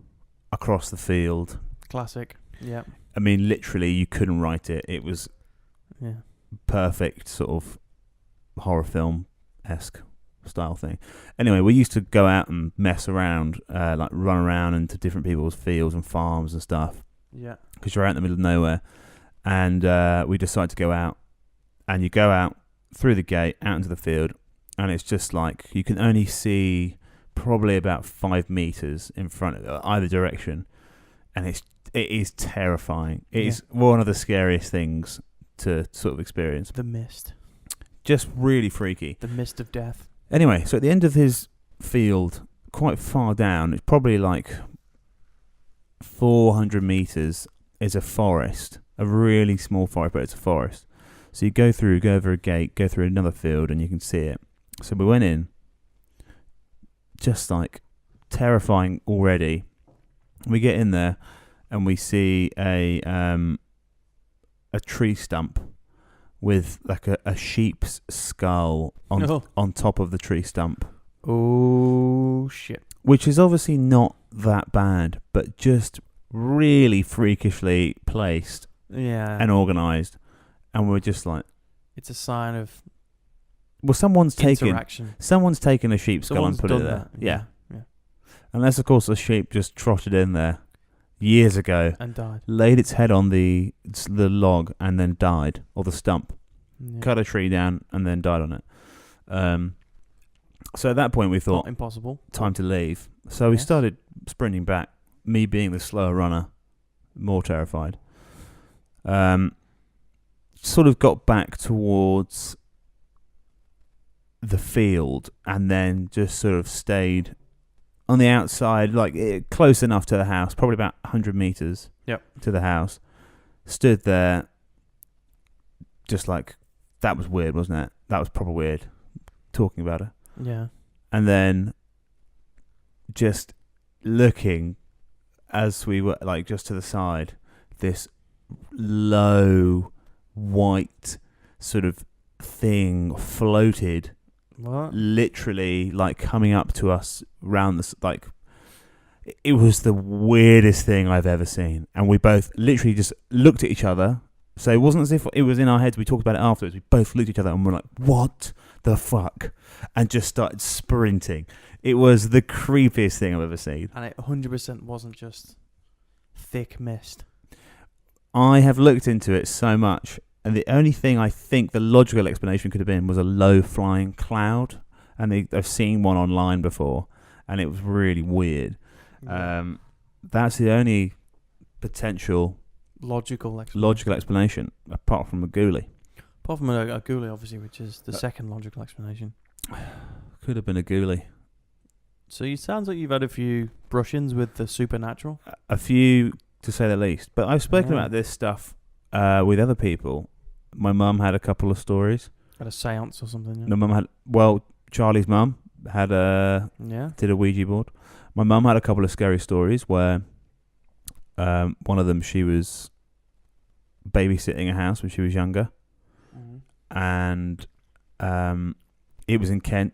S1: across the field.
S2: Classic. Yeah.
S1: I mean, literally, you couldn't write it. It was
S2: Yeah.
S1: perfect sort of horror film-esque style thing. Anyway, we used to go out and mess around, like run around into different people's fields and farms and stuff,
S2: Yeah.
S1: because you're out in the middle of nowhere. And we decided to go out, and you go out through the gate out into the field, and it's just like you can only see probably about 5 meters in front of either direction, and it is terrifying. It is one of the scariest things to sort of experience.
S2: The mist.
S1: Just really freaky.
S2: The mist of death.
S1: Anyway, so at the end of his field, quite far down, it's probably like 400 meters, is a forest. A really small forest, but it's a forest. So you go over a gate, go through another field, and you can see it. So we went in, just like terrifying already. We get in there, and we see a tree stump with like a sheep's skull on top of the tree stump.
S2: Oh shit!
S1: Which is obviously not that bad, but just really freakishly placed and organised. And we're just like,
S2: it's a sign of
S1: someone's taken a sheep's skull and put it there.
S2: Yeah.
S1: Unless of course the sheep just trotted in there years ago
S2: and died,
S1: laid its head on the log and then died, or the stump, cut a tree down and then died on it. So at that point we thought,
S2: not impossible,
S1: time to leave. So we started sprinting back, me being the slower runner, more terrified. Sort of got back towards the field and then just sort of stayed on the outside, like close enough to the house, probably about 100 meters to the house. Stood there, just like, that was weird, wasn't it? That was proper weird, talking about it.
S2: Yeah.
S1: And then just looking as we were, like, just to the side, this low white sort of thing floated.
S2: What?
S1: Literally, like, coming up to us round this, like, it was the weirdest thing I've ever seen. And we both literally just looked at each other. So it wasn't as if it was in our heads. We talked about it afterwards. We both looked at each other and we're like, what the fuck? And just started sprinting. It was the creepiest thing I've ever seen.
S2: And it 100% wasn't just thick mist.
S1: I have looked into it so much, and the only thing I think the logical explanation could have been was a low-flying cloud. And I've seen one online before, and it was really weird.
S2: Yeah.
S1: That's the only potential
S2: logical
S1: explanation, apart from a ghoulie.
S2: Apart from a ghoulie, obviously, which is the second logical explanation.
S1: Could have been a ghoulie.
S2: So it sounds like you've had a few brush-ins with the supernatural.
S1: A few, to say the least. But I've spoken about this stuff with other people. My mum had a couple of stories.
S2: Had a seance or something.
S1: My mum had, Charlie's mum had did a Ouija board. My mum had a couple of scary stories where one of them, she was babysitting a house when she was younger. Mm-hmm. And it was in Kent.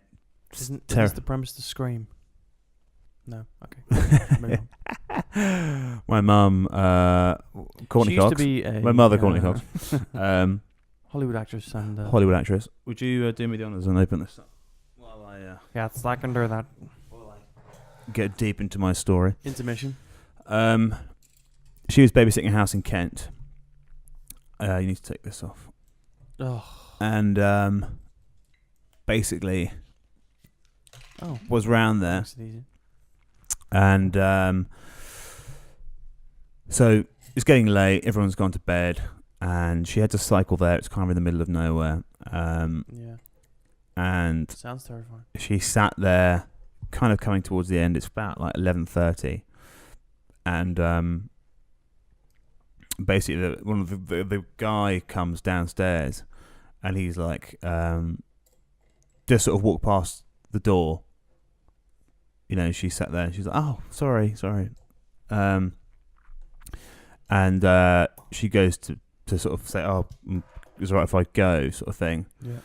S2: Isn't the premise to Scream? No. Okay.
S1: My mum, Courtney Cox. My mother, Courtney Cox.
S2: Hollywood actress and...
S1: Hollywood actress. Would you do me the honours and open this up? While I...
S2: yes, I can do that.
S1: While I get deep into my story.
S2: Intermission.
S1: She was babysitting a house in Kent. You need to take this off.
S2: Oh.
S1: And basically was round there. And so it's getting late, everyone's gone to bed, and she had to cycle there. It's kind of in the middle of nowhere. And
S2: sounds terrifying.
S1: She sat there, kind of coming towards the end. It's about like 11:30, and basically one of the guy comes downstairs, and he's like, just sort of walked past the door. You know, she sat there and she's like, oh, sorry. And she goes to sort of say, oh, is it right if I go, sort of thing. Yeah.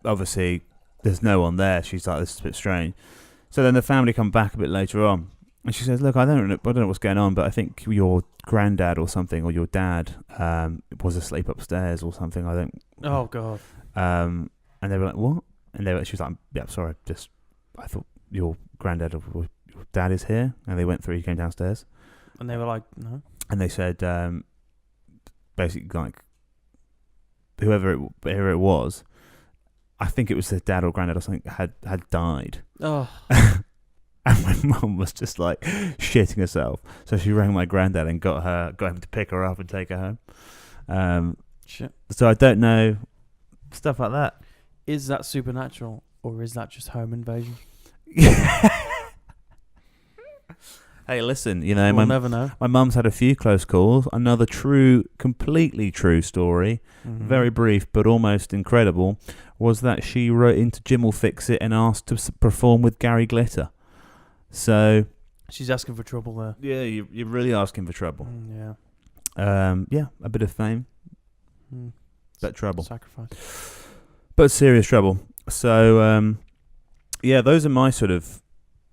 S1: Obviously, there's no one there. She's like, this is a bit strange. So then the family come back a bit later on, and she says, look, I don't know what's going on, but I think your granddad or something, or your dad, was asleep upstairs or something.
S2: Oh, God.
S1: And they were like, what? And she was like, yeah, sorry, I thought your granddad or your dad is here. And they went through, he came downstairs.
S2: And they were like, no.
S1: And they said, basically, like, whoever it was, I think it was their dad or granddad or something, had died. Oh. And my mum was just like shitting herself. So she rang my granddad and got him to pick her up and take her home.
S2: Shit.
S1: So I don't know, stuff like that.
S2: Is that supernatural, or is that just home invasion?
S1: Hey, listen, you know,
S2: We'll never know.
S1: my mum's had a few close calls. Another completely true story,
S2: Mhm.
S1: very brief but almost incredible, was that she wrote into Jim Will Fix It and asked to perform with Gary Glitter. So
S2: She's asking for trouble there.
S1: yeah, you're really asking for trouble.
S2: Yeah.
S1: Yeah, a bit of fame,
S2: Mm.
S1: but trouble,
S2: Sacrifice.
S1: but serious trouble. So yeah, those are my sort of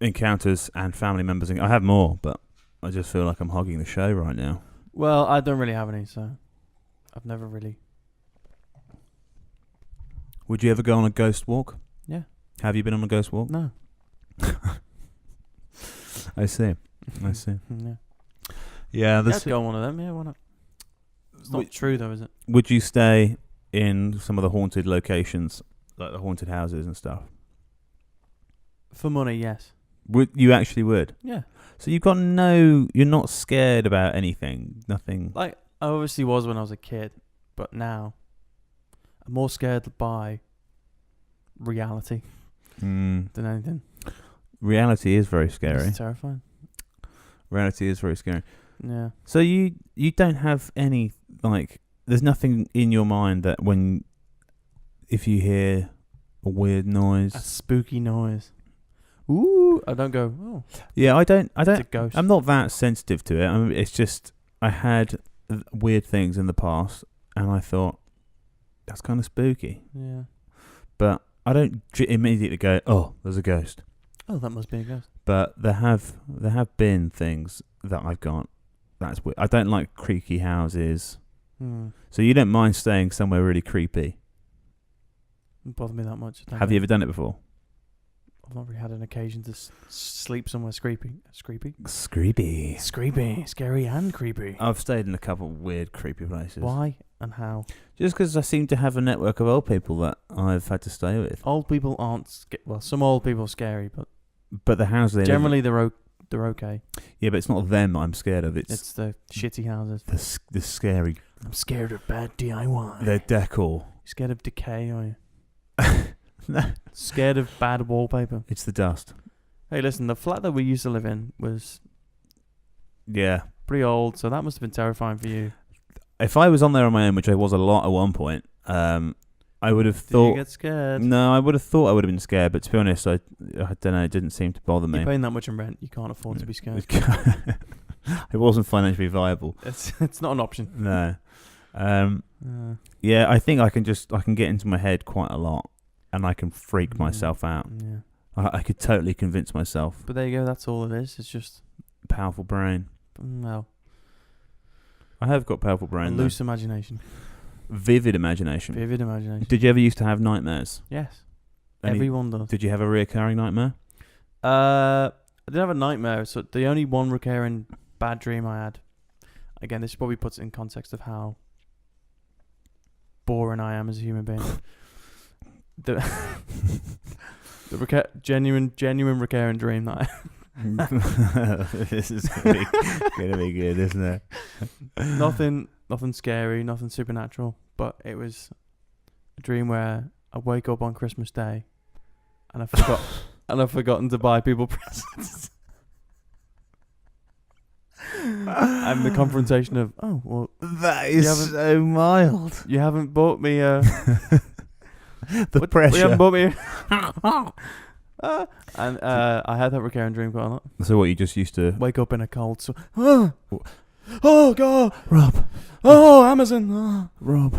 S1: encounters and family members. I have more, but I just feel like I'm hogging the show right now.
S2: Well, I don't really have any, so I've never really.
S1: Would you ever go on a ghost walk?
S2: Yeah.
S1: Have you been on a ghost walk?
S2: No.
S1: I see. I see.
S2: Yeah.
S1: Yeah,
S2: Let's go on one of them. Yeah, why not? It's not true though, is it?
S1: Would you stay in some of the haunted locations, like the haunted houses and stuff?
S2: For money, yes.
S1: Would you actually would?
S2: Yeah.
S1: So you're not scared about anything, nothing.
S2: Like I obviously was when I was a kid, but now I'm more scared by reality than anything.
S1: Reality is very scary.
S2: It's terrifying.
S1: Reality is very scary.
S2: Yeah.
S1: So you don't have any, like, there's nothing in your mind that if you hear a weird noise,
S2: A spooky noise. Ooh, I don't go. Oh,
S1: yeah, I don't.
S2: it's a ghost.
S1: I'm not that sensitive to it. I mean, it's just I had weird things in the past, and I thought that's kind of spooky.
S2: Yeah.
S1: But I don't immediately go, "Oh, there's a ghost."
S2: Oh, that must be a ghost.
S1: But there have been things that I've got. That's weird. I don't like creaky houses, so you don't mind staying somewhere really creepy.
S2: Doesn't bother me that much.
S1: Have you ever done it before?
S2: I've not really had an occasion to sleep somewhere creepy.
S1: Creepy.
S2: Scary and creepy.
S1: I've stayed in a couple of weird, creepy places.
S2: Why and how?
S1: Just because I seem to have a network of old people that I've had to stay with.
S2: Old people aren't. Well, some old people are scary, but
S1: the house they
S2: generally they're okay.
S1: Yeah, but it's not them I'm scared of.
S2: It's the shitty houses.
S1: the scary.
S2: I'm scared of bad DIY.
S1: Their decor.
S2: Scared of decay, are you?
S1: No.
S2: Scared of bad wallpaper.
S1: It's the dust.
S2: Hey, listen, the flat that we used to live in was
S1: Yeah.
S2: pretty old, so that must have been terrifying for you.
S1: If I was on there on my own, which I was a lot at one point, I would have
S2: Did
S1: thought.
S2: you get scared?
S1: No, I would have thought I would have been scared, but to be honest, I don't know. It didn't seem to bother me.
S2: You're paying that much in rent. You can't afford to be scared.
S1: It wasn't financially viable.
S2: It's not an option.
S1: No. Yeah, I think I can get into my head quite a lot, and I can freak myself out.
S2: Yeah.
S1: I could totally convince myself.
S2: But there you go. That's all it is. It's just
S1: Powerful brain.
S2: well,
S1: I have got powerful
S2: a
S1: brain.
S2: loose imagination,
S1: Vivid imagination.
S2: vivid imagination.
S1: Did you ever used to have nightmares?
S2: Yes,
S1: Any-
S2: everyone does.
S1: Did you have a reoccurring nightmare?
S2: I didn't have a nightmare. So the only one recurring bad dream I had. Again, this probably puts it in context of how boring I am as a human being. the genuine recurring dream that
S1: This is gonna be good, isn't it?
S2: nothing scary, nothing supernatural, but it was a dream where I wake up on Christmas Day and I've forgotten to buy people presents. And the confrontation of, oh well,
S1: That
S2: You
S1: is
S2: haven't-
S1: so mild.
S2: you haven't bought me
S1: The pressure.
S2: You haven't bought me and I had that recurring dream quite a lot.
S1: So what, you just used to...
S2: Wake up in a cold sweat. Oh God!
S1: Rob,
S2: Oh, Amazon! Oh.
S1: Rob,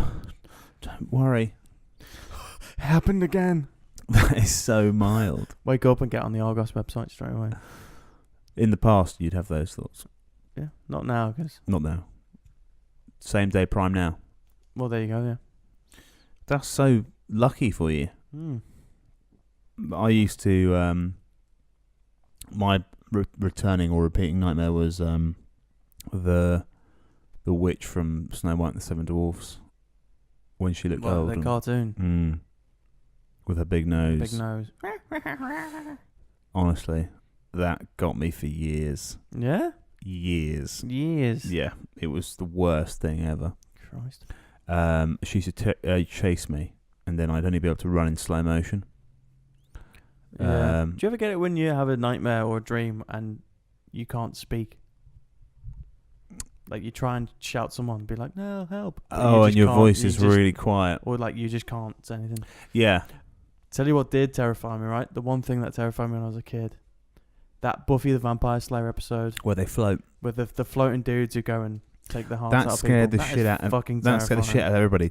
S1: don't worry.
S2: It happened again.
S1: That is so mild.
S2: Wake up and get on the Argos website straight away.
S1: In the past, you'd have those thoughts.
S2: Yeah, not now, because
S1: Not now. Same day prime now.
S2: well, there you go. Yeah.
S1: That's so lucky for you. I used to... my returning or repeating nightmare was... the witch from Snow White and the Seven Dwarfs, when she looked
S2: Well,
S1: old
S2: the
S1: and,
S2: cartoon.
S1: with her big nose.
S2: Big nose.
S1: Honestly, that got me for years.
S2: Yeah.
S1: Years.
S2: Years.
S1: Yeah, it was the worst thing ever.
S2: Christ.
S1: She used to chase me, and then I'd only be able to run in slow motion.
S2: Yeah.
S1: Um,
S2: Do you ever get it when you have a nightmare or a dream and you can't speak. Like you try and shout someone and be like, no, help. But you
S1: Oh,
S2: just
S1: and your
S2: can't,
S1: voice
S2: you
S1: is
S2: just-
S1: really quiet.
S2: Or like you just can't say anything.
S1: Yeah.
S2: Tell you what did terrify me, right? The one thing that terrified me when I was a kid. That Buffy the Vampire Slayer episode
S1: Where they float.
S2: with the floating dudes who go and take the hearts out
S1: That
S2: of
S1: scared
S2: people.
S1: the shit out of
S2: fucking
S1: That scared the shit out of everybody.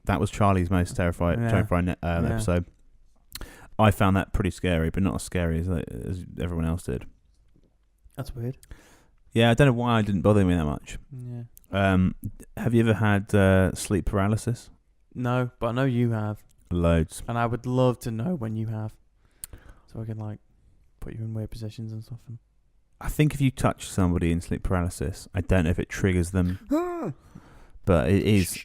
S1: That was Charlie's most terrifying
S2: Yeah.
S1: episode. I found that pretty scary, but not as scary as everyone else did.
S2: That's weird.
S1: Yeah, I don't know why it didn't bother me that much.
S2: Yeah.
S1: Have you ever had sleep paralysis?
S2: No, but I know you have.
S1: Loads.
S2: And I would love to know when you have. So I can like put you in weird positions and stuff. And
S1: I think if you touch somebody in sleep paralysis, I don't know if it triggers them, but it is.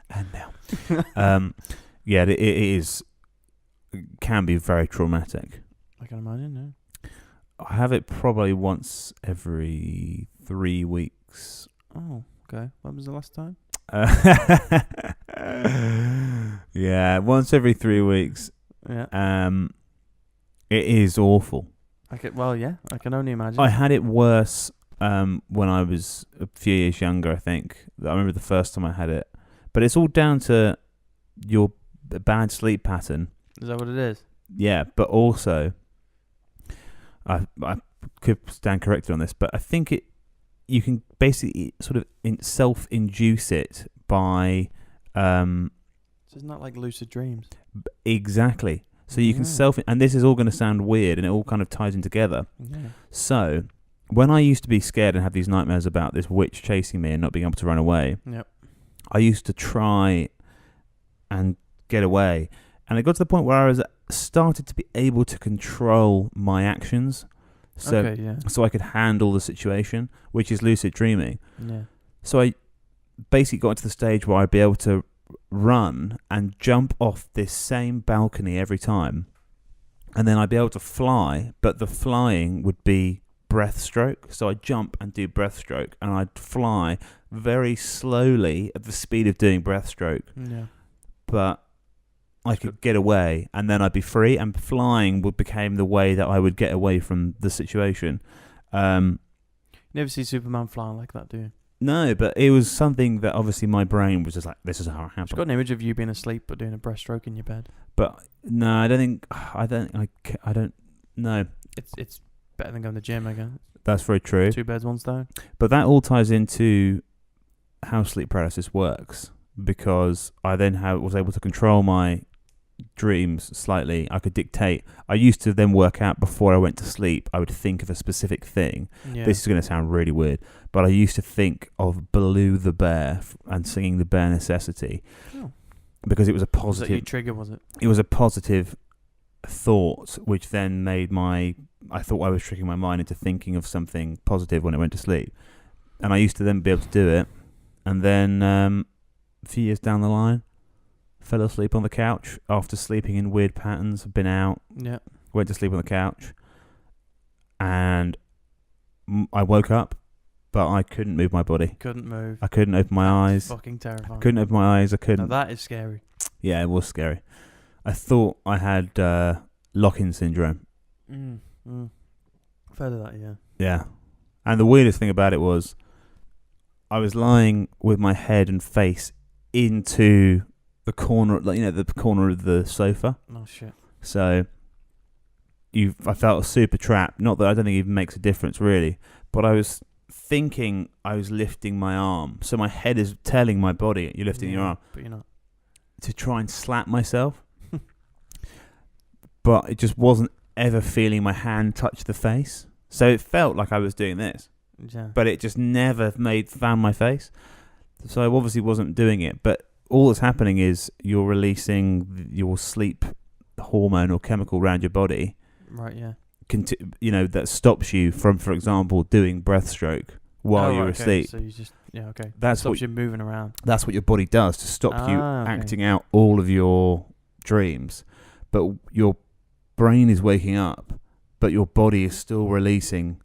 S1: And now, yeah, it is. It can be very traumatic.
S2: I can imagine, yeah.
S1: I have it probably once every 3 weeks.
S2: Oh, okay. When was the last time?
S1: Yeah, once every 3 weeks.
S2: Yeah.
S1: It is awful.
S2: I can only imagine.
S1: I had it worse when I was a few years younger, I think. I remember the first time I had it. But it's all down to your bad sleep pattern.
S2: Is that what it is?
S1: Yeah, but also, I could stand corrected on this, but I think you can basically sort of self-induce it by...
S2: So it's not like lucid dreams.
S1: Exactly. So you can and this is all going to sound weird, and it all kind of ties in together.
S2: Yeah.
S1: So, when I used to be scared and have these nightmares about this witch chasing me and not being able to run away,
S2: Yep.
S1: I used to try and get away. And it got to the point where I started to be able to control my actions. So,
S2: Okay, yeah.
S1: so I could handle the situation, which is lucid dreaming.
S2: Yeah.
S1: So I basically got to the stage where I'd be able to run and jump off this same balcony every time, and then I'd be able to fly, but the flying would be breaststroke. So I'd jump and do breaststroke, and I'd fly very slowly at the speed of doing breaststroke,
S2: Yeah.
S1: but I could get away, and then I'd be free, and flying became the way that I would get away from the situation.
S2: You never see Superman flying like that, do you?
S1: No, but it was something that obviously my brain was just like, this is how it
S2: I've
S1: happened.
S2: got an image of you being asleep but doing a breaststroke in your bed.
S1: But no, I don't know.
S2: It's better than going to the gym, I guess.
S1: That's very true.
S2: 2 birds, 1 stone.
S1: But that all ties into how sleep paralysis works, because I then was able to control my dreams slightly. I could dictate. I used to then work out before I went to sleep. I would think of a specific thing.
S2: Yeah.
S1: This is going to sound really weird, but I used to think of Baloo the Bear and singing The Bare Necessity, because it was a
S2: Was that your
S1: positive.
S2: trigger, was it?
S1: It was a positive thought, which then made I thought I was tricking my mind into thinking of something positive when I went to sleep, and I used to then be able to do it, and then a few years down the line, fell asleep on the couch after sleeping in weird patterns. Been out,
S2: Yeah.
S1: went to sleep on the couch, and I woke up, but I couldn't move my body.
S2: Couldn't move.
S1: I couldn't open my eyes.
S2: Fucking terrifying.
S1: Couldn't open my eyes. I
S2: Now
S1: couldn't.
S2: that is scary.
S1: Yeah, it was scary. I thought I had lock-in syndrome.
S2: I've heard of that, yeah.
S1: Yeah. And the weirdest thing about it was I was lying with my head and face into the corner, the corner of the sofa.
S2: Oh, shit.
S1: So I felt super trapped. Not that I don't think it even makes a difference really, but I was thinking I was lifting my arm. So my head is telling my body, you're lifting your arm,
S2: But you're not.
S1: to try and slap myself. But it just wasn't ever feeling my hand touch the face. So it felt like I was doing this,
S2: Yeah.
S1: but it just never found my face. So I obviously wasn't doing it. But all that's happening is you're releasing your sleep hormone or chemical around your body.
S2: Right, yeah.
S1: That stops you from, for example, doing breaststroke while you're asleep.
S2: So you just, okay.
S1: That's
S2: Stops
S1: what
S2: you moving around.
S1: That's what your body does to stop you
S2: Okay.
S1: acting out all of your dreams. But your brain is waking up, but your body is still releasing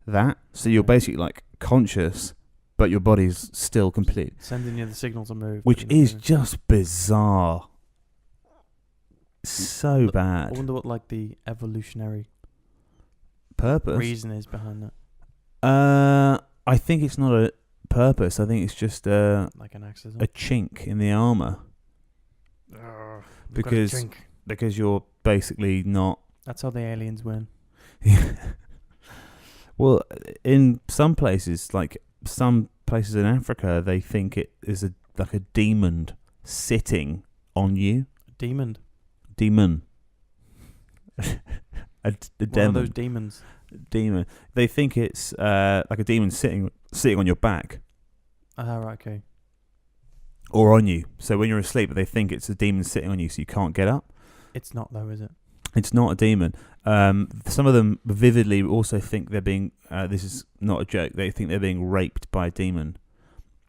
S1: that. So you're basically like conscious, but your body's still complete.
S2: Sending you the signal to move.
S1: Which
S2: but you're not
S1: is
S2: moving.
S1: just bizarre. So bad.
S2: I wonder what, like, the evolutionary
S1: purpose.
S2: reason is behind that?
S1: I think it's not a purpose. I think it's just a
S2: Like an accident?
S1: chink in the armor because you're basically not.
S2: That's how the aliens win.
S1: Well, in some places, like some places in Africa, they think it is like a demon sitting on you.
S2: Demon.
S1: Demon. a
S2: What are
S1: demon.
S2: those demons?
S1: Demon. They think it's like a demon sitting on your back
S2: Ah, right, okay.
S1: or on you. So when you're asleep, they think it's a demon sitting on you, so you can't get up.
S2: It's not though, is it?
S1: It's not a demon. Some of them vividly also think they're being. This is not a joke. They think they're being raped by a demon,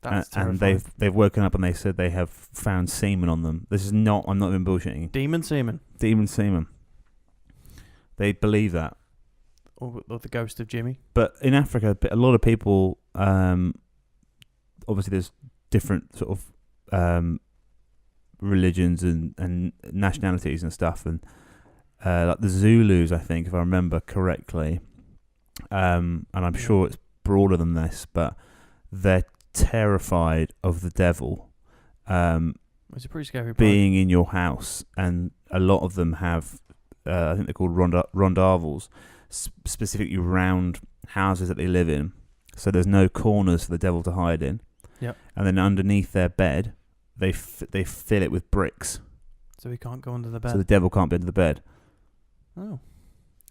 S2: That's
S1: and
S2: terrifying.
S1: they've woken up and they said they have found semen on them. This is not. I'm not even bullshitting.
S2: Demon semen.
S1: Demon semen. They believe that.
S2: Or the ghost of Jimmy.
S1: But in Africa, a lot of people. Obviously, there's different sort of religions and nationalities and stuff, and like the Zulus, I think, if I remember correctly, and I'm sure it's broader than this, but they're terrified of the devil
S2: It's a pretty scary part.
S1: being in your house, and a lot of them have, I think they're called rondavels, specifically round houses that they live in, so there's no corners for the devil to hide in.
S2: Yep.
S1: And then underneath their bed, they fill it with bricks,
S2: So we can't go under the bed.
S1: so the devil can't be under the bed.
S2: Oh.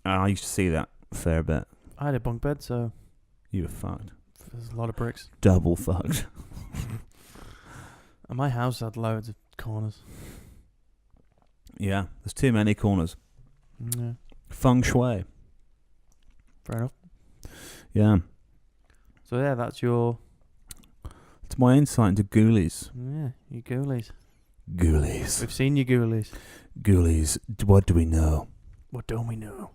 S1: And I used to see that a fair bit.
S2: I had a bunk bed, so
S1: You were fucked.
S2: there's a lot of bricks.
S1: Double fucked.
S2: And my house had loads of corners.
S1: Yeah, there's too many corners.
S2: Yeah.
S1: Feng shui.
S2: Fair enough.
S1: Yeah.
S2: So yeah, that's your
S1: It's my insight into ghoulies.
S2: you ghoulies.
S1: Ghoulies.
S2: We've seen you ghoulies.
S1: Ghoulies. What do we know?
S2: What don't we know?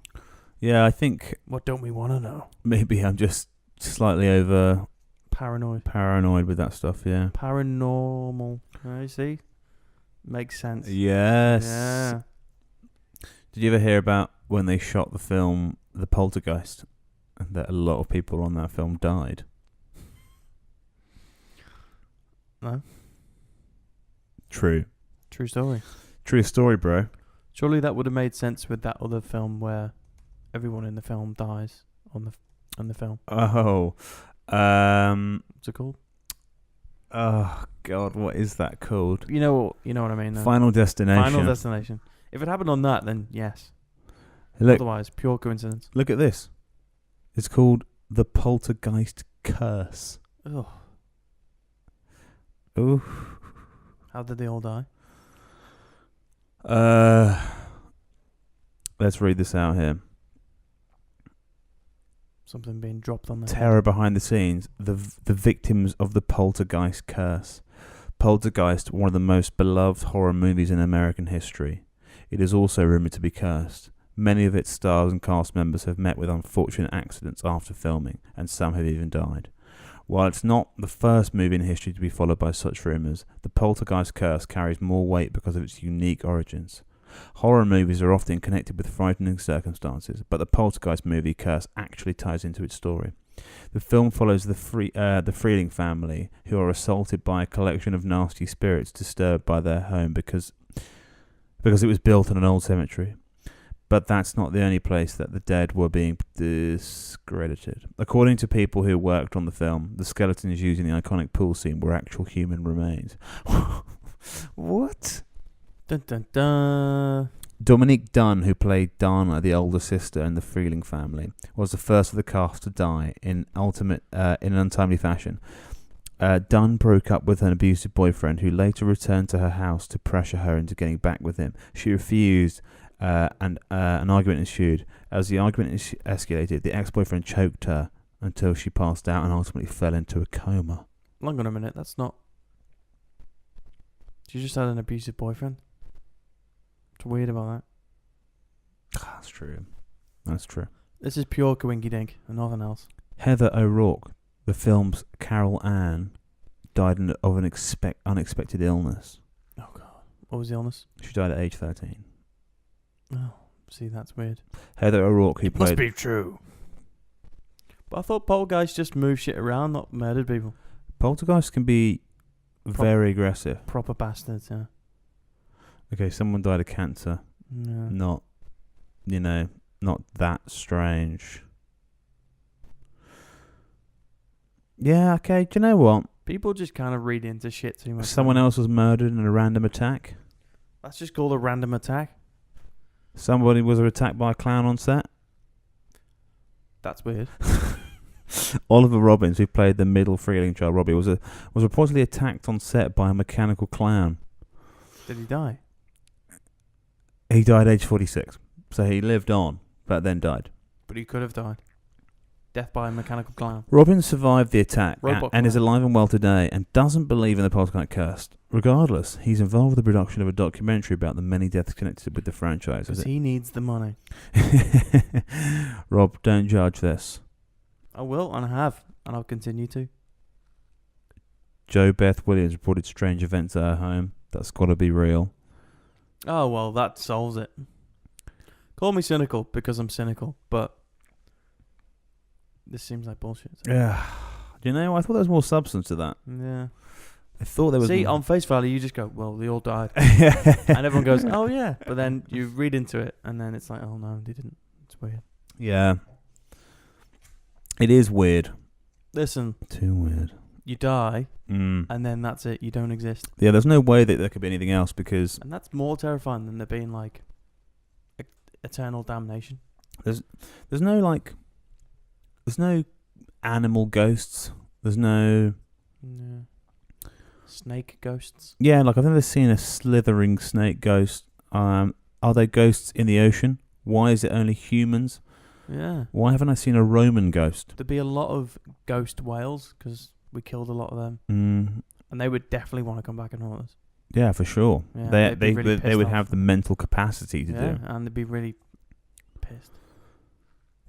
S1: Yeah, I think
S2: What don't we want to know?
S1: maybe I'm just slightly over
S2: Paranoid.
S1: paranoid with that stuff, yeah.
S2: Paranormal. You see? Makes sense.
S1: Yes.
S2: Yeah.
S1: Did you ever hear about when they shot the film The Poltergeist? And that a lot of people on that film died?
S2: No.
S1: True.
S2: True story.
S1: True story, bro.
S2: Surely that would have made sense with that other film where everyone in the film dies on the film.
S1: Oh.
S2: What's it called?
S1: Oh, God, what is that called?
S2: You know what I mean. Though.
S1: Final Destination.
S2: Final Destination. If it happened on that, then yes.
S1: Look,
S2: Otherwise, pure coincidence.
S1: look at this. It's called The Poltergeist Curse.
S2: Ugh.
S1: Ooh.
S2: How did they all die?
S1: Let's read this out here.
S2: Something being dropped on the
S1: Terror behind the scenes. The victims of the Poltergeist Curse. Poltergeist, one of the most beloved horror movies in American history. It is also rumoured to be cursed. Many of its stars and cast members have met with unfortunate accidents after filming, and some have even died. While it's not the first movie in history to be followed by such rumours, the Poltergeist Curse carries more weight because of its unique origins. Horror movies are often connected with frightening circumstances, but the Poltergeist movie Curse actually ties into its story. The film follows the Freeling family, who are assaulted by a collection of nasty spirits disturbed by their home because it was built in an old cemetery. But that's not the only place that the dead were being discredited. According to people who worked on the film, the skeletons used in the iconic pool scene were actual human remains. What?
S2: Dun dun dun.
S1: Dominique Dunn, who played Dana, the older sister in the Freeling family, was the first of the cast to die in an untimely fashion. Dunn broke up with an abusive boyfriend, who later returned to her house to pressure her into getting back with him. She refused, and an argument ensued. As the argument escalated, the ex-boyfriend choked her until she passed out and ultimately fell into a coma.
S2: Hang on a minute. That's not. She just had an abusive boyfriend. What's weird about that?
S1: That's true. That's true.
S2: This is pure coinky dink and nothing else.
S1: Heather O'Rourke, the film's Carol Ann, died of an unexpected illness.
S2: Oh god. What was the illness?
S1: She died at age 13.
S2: Oh, See, that's weird.
S1: Heather O'Rourke, who
S2: It must
S1: played.
S2: be true. But I thought poltergeists just move shit around, not murdered people.
S1: Poltergeists can be very aggressive.
S2: Proper bastards, yeah.
S1: Okay, someone died of cancer.
S2: Yeah.
S1: Not, not that strange. Yeah, okay. Do you know what?
S2: People just kind of read into shit too much.
S1: Someone else was murdered in a random attack.
S2: That's just called a random attack.
S1: Somebody was attacked by a clown on set.
S2: That's weird.
S1: Oliver Robbins, who played the middle Freeling child Robbie, was reportedly attacked on set by a mechanical clown.
S2: Did he die?
S1: He died age 46. So he lived on, but then died.
S2: But he could have died. Death by a mechanical clown.
S1: Robbins survived the attack
S2: Robot
S1: and is
S2: clown.
S1: alive and well today and doesn't believe in the poltergeist curse. Regardless, he's involved with the production of a documentary about the many deaths connected with the franchise.
S2: Because he needs the money.
S1: Rob, don't judge this.
S2: I will, and I have, and I'll continue to.
S1: Jo Beth Williams reported strange events at her home. That's got to be real.
S2: Oh, well, that solves it. Call me cynical because I'm cynical, but this seems like bullshit. So.
S1: Yeah. Do you know, I thought there was more substance to that.
S2: Yeah.
S1: I thought there was
S2: See,
S1: more.
S2: on face value, you just go, well, they all died. And everyone goes, oh, yeah. But then you read into it, and then it's like, oh, no, they didn't. It's weird.
S1: Yeah. It is weird.
S2: Listen,
S1: Too weird.
S2: you die,
S1: Mm.
S2: and then that's it. You don't exist.
S1: Yeah, there's no way that there could be anything else because
S2: And that's more terrifying than there being, like, eternal damnation.
S1: there's no animal ghosts. There's no...
S2: Yeah. Snake ghosts.
S1: Yeah, like I've never seen a slithering snake ghost. Are there ghosts in the ocean? Why is it only humans?
S2: Yeah.
S1: Why haven't I seen a Roman ghost?
S2: There'd be a lot of ghost whales because we killed a lot of them,
S1: Mm,
S2: and they would definitely want to come back and haunt us.
S1: yeah, for sure.
S2: Yeah,
S1: they
S2: they'd be really
S1: they
S2: pissed
S1: would
S2: off.
S1: have the mental capacity to
S2: Yeah,
S1: do.
S2: and they'd be really pissed.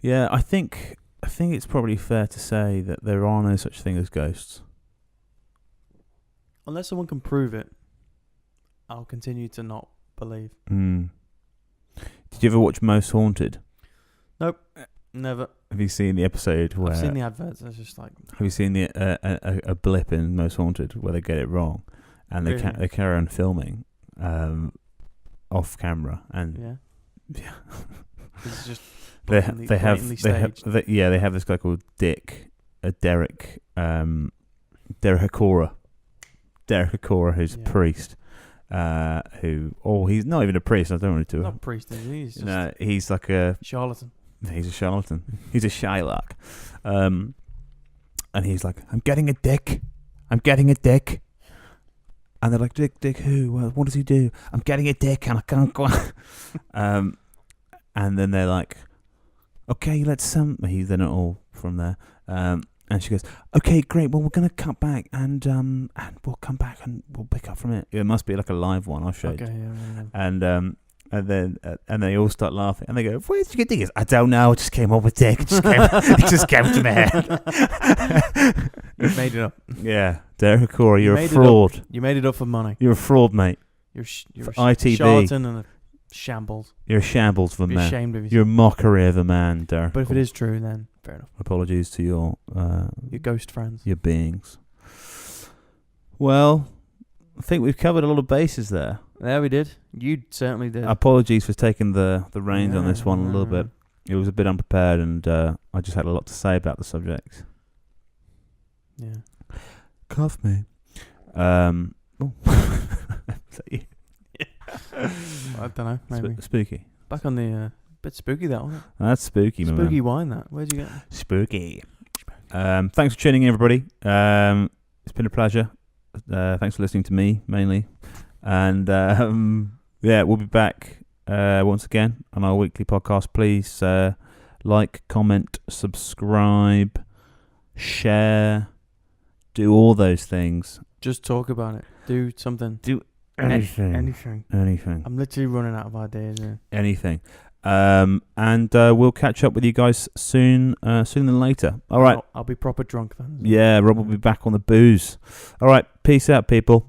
S1: Yeah, I think it's probably fair to say that there are no such thing as ghosts.
S2: Unless someone can prove it, I'll continue to not believe.
S1: Mm. Did you ever watch Most Haunted?
S2: Never.
S1: Have you seen the episode where?
S2: I've seen the adverts. It's just like,
S1: Have you seen the a blip in Most Haunted where they get it wrong, and they
S2: Really?
S1: they carry on filming, off camera, and
S2: yeah. It's just
S1: they
S2: blatantly
S1: have
S2: staged.
S1: they have this guy called Derek Hakora. Derek Hakora, who's
S2: Yeah.
S1: a priest, he's not even a priest. I don't want to do
S2: Not
S1: it.
S2: priest, is he? He's just
S1: No, he's like a
S2: charlatan.
S1: he's a charlatan. He's a Shylock, and he's like, I'm getting a dick, and they're like, dick who? Well, what does he do? I'm getting a dick, and I can't go. And then they're like, okay, they're not all from there. And she goes, okay, great. Well, we're gonna cut back, and we'll come back and we'll pick up from it. It must be like a live one. I'll show
S2: Okay,
S1: you.
S2: yeah.
S1: And then they all start laughing, and they go, "Where did you get dick?" I don't know. It just came up with dick. It just came to my head.
S2: You've made it up.
S1: Yeah, Derek Hakora, you're a
S2: made it
S1: fraud.
S2: You made it up for money.
S1: You're a fraud, mate.
S2: You're
S1: For
S2: a
S1: ITV.
S2: charlatan and a shambles.
S1: You're a shambles of a
S2: Be
S1: man.
S2: ashamed of yourself.
S1: You're a mockery of a man, Derek.
S2: But if it is true, then fair enough.
S1: Apologies to your
S2: Ghost friends.
S1: your beings. Well, I think we've covered a lot of bases there.
S2: There we did. You certainly did.
S1: Apologies for taking the reins on this one a little
S2: Yeah.
S1: bit. It was a bit unprepared, and I just had a lot to say about the subject.
S2: Yeah.
S1: Cuff me. Oh. Is that you?
S2: I don't know. Maybe.
S1: Spooky.
S2: Back on the bit spooky that one.
S1: That's spooky, my man.
S2: Spooky wine that. Where'd you get that?
S1: Spooky. Thanks for tuning in, everybody. It's been a pleasure. Thanks for listening to me, mainly. And we'll be back once again on our weekly podcast. Please like, comment, subscribe, share, do all those things.
S2: Just talk about it. Do something.
S1: Anything.
S2: Anything. I'm literally running out of ideas here.
S1: Anything. And we'll catch up with you guys sooner than later. All right.
S2: I'll be proper drunk then.
S1: Yeah, Rob will be back on the booze. All right. Peace out, people.